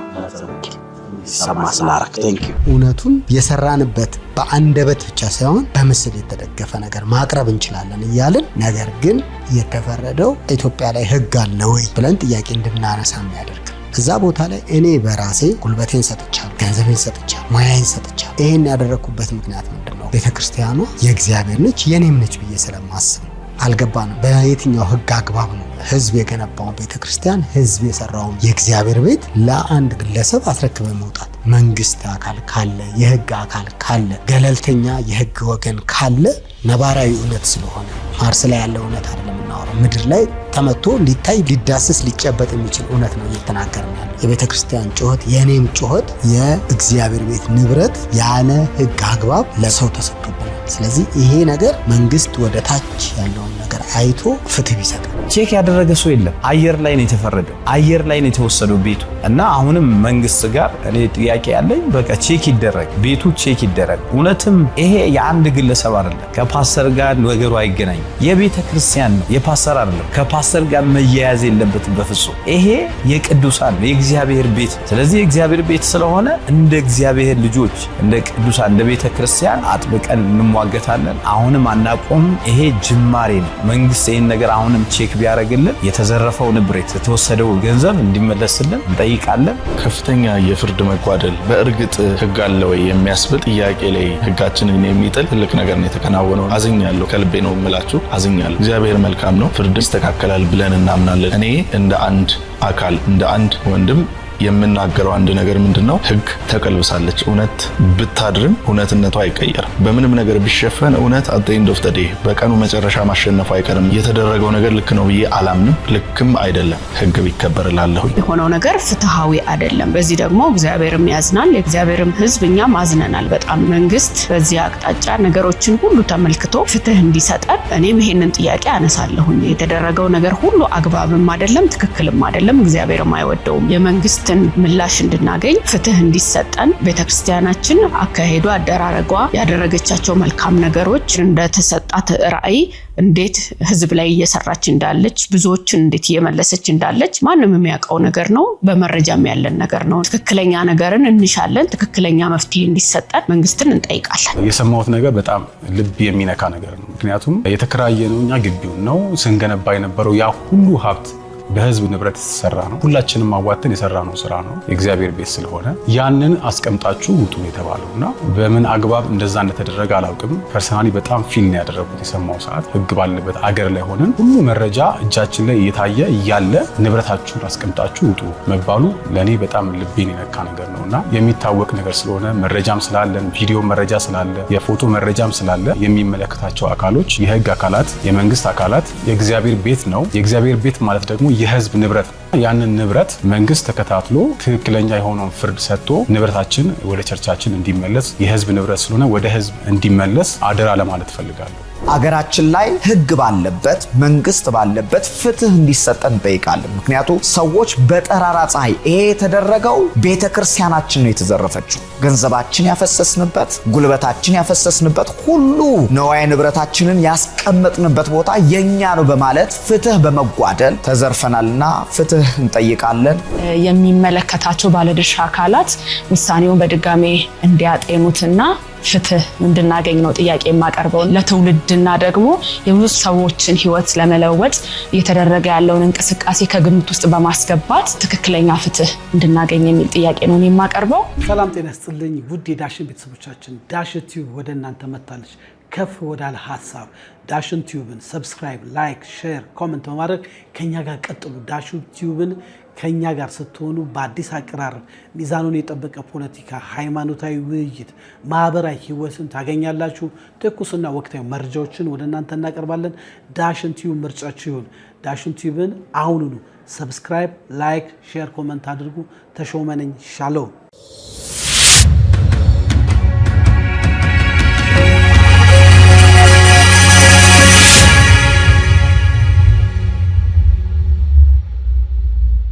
Speaker 1: ሰማ ስላረክ ቴንክ ዩ።
Speaker 8: እውነቱን የሰራንበት በአንደበት ብቻ ሳይሆን በምስል የተደገፈ ነገር ማቅረብ እንችላለን እያልን ነገር ግን የተፈረደው ኢትዮጵያ ላይ ህግ አለ ወይ ብለን ጥያቄ እንድናነሳ የሚያደርግ እዛ ቦታ ላይ እኔ በራሴ ጉልበቴን ሰጥቻለሁ፣ ገንዘቤን ሰጥቻለሁ፣ ሙያዬን ሰጥቻለሁ። ይሄን ያደረኩበት ምክንያት ምንድነው? ቤተክርስቲያኗ የእግዚአብሔር ነች የኔም ነች ብዬ ስለማስብ አልገባንም። በየትኛው ህግ አግባብ ነው ህዝብ የገነባውን ቤተክርስቲያን ህዝብ የሰራውን የእግዚአብሔር ቤት ለአንድ ግለሰብ አስረክበ መውጣት? መንግስት አካል ካለ፣ የህግ አካል ካለ፣ ገለልተኛ የህግ ወገን ካለ ነባራዊ እውነት ስለሆነ ማርስ ላይ ያለ እውነት አይደለም እናወራው። ምድር ላይ ተመቶ ሊታይ ሊዳሰስ ሊጨበጥ የሚችል እውነት ነው እየተናገርን ያለው። የቤተክርስቲያን ጩኸት የኔም ጩኸት የእግዚአብሔር ቤት ንብረት ያለ ህግ አግባብ ለሰው ተሰጥቶብናል። ስለዚህ ይሄ ነገር መንግስት ወደ ታች ያለውን ነገር አይቶ ፍትህ ቢሰጥ።
Speaker 9: ቼክ ያደረገ ሰው የለም። አየር ላይ ነው የተፈረደው፣ አየር ላይ ነው የተወሰደው ቤቱ እና አሁንም መንግስት ጋር እኔ ጥያቄ ያለኝ በቃ ቼክ ይደረግ፣ ቤቱ ቼክ ይደረግ። እውነትም ይሄ የአንድ ግለሰብ አይደለም፣ ከፓስተር ጋር ነገሩ አይገናኝም። የቤተ ክርስቲያን ነው፣ የፓስተር አይደለም። ከፓስተር ጋር መያያዝ የለበትም በፍጹም። ይሄ የቅዱሳን ነው፣ የእግዚአብሔር ቤት። ስለዚህ የእግዚአብሔር ቤት ስለሆነ እንደ እግዚአብሔር ልጆች እንደ ቅዱሳን እንደ ቤተ ክርስቲያን አጥብቀን እንሟገታለን። አሁንም አናቆምም። ይሄ ጅማሬ ነው። መንግስት ይሄን ነገር አሁንም ቼክ ቢያደርግልን የተዘረፈው ንብረት የተወሰደው ገንዘብ እንዲመለስልን እንጠይቃለን።
Speaker 10: ከፍተኛ የፍርድ መጓደል በእርግጥ ህግ አለ ወይ የሚያስብል ጥያቄ ላይ ህጋችንን የሚጥል ትልቅ ነገር ነው የተከናወነው። አዝኛለሁ፣ ከልቤ ነው የምላችሁ፣ አዝኛለሁ። እግዚአብሔር መልካም ነው፣ ፍርድ ይስተካከላል ብለን እናምናለን። እኔ እንደ አንድ አካል እንደ አንድ ወንድም የምናገረው አንድ ነገር ምንድነው? ህግ ተቀልብሳለች። እውነት ብታድርም እውነትነቷ አይቀየርም። በምንም ነገር ቢሸፈን እውነት at the end of the day በቀኑ መጨረሻ ማሸነፉ አይቀርም። የተደረገው ነገር ልክ ነው ብዬ አላምንም፣ ልክም አይደለም። ህግ ቢከበርላለሁ።
Speaker 11: የሆነው ነገር ፍትሃዊ አይደለም። በዚህ ደግሞ እግዚአብሔርም ያዝናል፣ የእግዚአብሔርም ህዝብ እኛም አዝነናል በጣም። መንግስት በዚህ አቅጣጫ ነገሮችን ሁሉ ተመልክቶ ፍትህ እንዲሰጠን እኔም ይሄንን ጥያቄ አነሳለሁ። የተደረገው ነገር ሁሉ አግባብም አይደለም፣ ትክክልም አይደለም፣ እግዚአብሔርም አይወደውም። የመንግስት አፋጣኝ ምላሽ እንድናገኝ ፍትህ እንዲሰጠን ቤተክርስቲያናችን አካሄዷ አደራረጓ ያደረገቻቸው መልካም ነገሮች እንደተሰጣት ራዕይ እንዴት ህዝብ ላይ እየሰራች እንዳለች ብዙዎችን እንዴት እየመለሰች እንዳለች ማንም የሚያውቀው ነገር ነው። በመረጃም ያለን ነገር ነው። ትክክለኛ ነገርን እንሻለን። ትክክለኛ መፍትሄ እንዲሰጠን መንግስትን እንጠይቃለን።
Speaker 12: የሰማሁት ነገር በጣም ልብ የሚነካ ነገር ነው። ምክንያቱም የተከራየነው እኛ ግቢውን ነው ስንገነባ የነበረው ያ ሁሉ ሀብት በህዝብ ንብረት የተሰራ ነው። ሁላችንም አዋተን የሰራነው ስራ ነው። የእግዚአብሔር ቤት ስለሆነ ያንን አስቀምጣችሁ ውጡ የተባለውና በምን አግባብ እንደዛ እንደተደረገ አላውቅም። ፐርሰናሊ በጣም ፊል ነው ያደረኩት የሰማው ሰዓት። ህግ ባለበት አገር ላይ ሆነን ሁሉ መረጃ እጃችን ላይ እየታየ እያለ ንብረታችሁን አስቀምጣችሁ ውጡ መባሉ ለኔ በጣም ልቤን የነካ ነገር ነውና የሚታወቅ ነገር ስለሆነ መረጃም ስላለን ቪዲዮ መረጃ ስላለ የፎቶ መረጃም ስላለ የሚመለከታቸው አካሎች የህግ አካላት የመንግስት አካላት የእግዚአብሔር ቤት ነው። የእግዚአብሔር ቤት ማለት ደግሞ የህዝብ ንብረት ያንን ንብረት መንግስት ተከታትሎ ትክክለኛ የሆነውን ፍርድ ሰጥቶ ንብረታችን ወደ ቸርቻችን እንዲመለስ የህዝብ ንብረት ስለሆነ ወደ ህዝብ እንዲመለስ አደራ ለማለት ፈልጋለሁ።
Speaker 3: አገራችን ላይ ህግ ባለበት መንግስት ባለበት ፍትህ እንዲሰጠን እንጠይቃለን። ምክንያቱም ሰዎች በጠራራ ፀሐይ ይሄ የተደረገው ቤተክርስቲያናችን ነው የተዘረፈችው። ገንዘባችን ያፈሰስንበት ጉልበታችን ያፈሰስንበት ሁሉ ነዋይ ንብረታችንን ያስቀመጥንበት ቦታ የኛ ነው በማለት ፍትህ በመጓደል ተዘርፈናልና ፍትህ እንጠይቃለን።
Speaker 13: የሚመለከታቸው ባለድርሻ አካላት ውሳኔውን በድጋሜ እንዲያጤኑትና ፍትህ እንድናገኝ ነው ጥያቄ የማቀርበው። ለትውልድና ደግሞ የብዙ ሰዎችን ህይወት ለመለወጥ እየተደረገ ያለውን እንቅስቃሴ ከግምት ውስጥ በማስገባት ትክክለኛ ፍትህ እንድናገኝ የሚል ጥያቄ ነው የማቀርበው።
Speaker 6: ሰላም ጤና ይስጥልኝ ውድ የዳሽን ቤተሰቦቻችን፣ ዳሽን ቲዩብ ወደ እናንተ መጥታለች። ከፍ ወዳለ ሀሳብ ዳሽን ቲዩብን ሰብስክራይብ፣ ላይክ፣ ሼር፣ ኮሜንት በማድረግ ከኛ ጋር ቀጥሉ። ዳሽን ቲዩብን ከኛ ጋር ስትሆኑ በአዲስ አቀራረብ ሚዛኑን የጠበቀ ፖለቲካ፣ ሃይማኖታዊ ውይይት፣ ማህበራዊ ህይወትን ታገኛላችሁ። ትኩስና ወቅታዊ መረጃዎችን ወደ እናንተ እናቀርባለን። ዳሽን ቲዩብ ምርጫችሁ ይሁን። ዳሽን ቲዩብን አሁኑኑ ሰብስክራይብ፣ ላይክ፣ ሼር፣ ኮሜንት አድርጉ። ተሾመ ነኝ። ሻሎም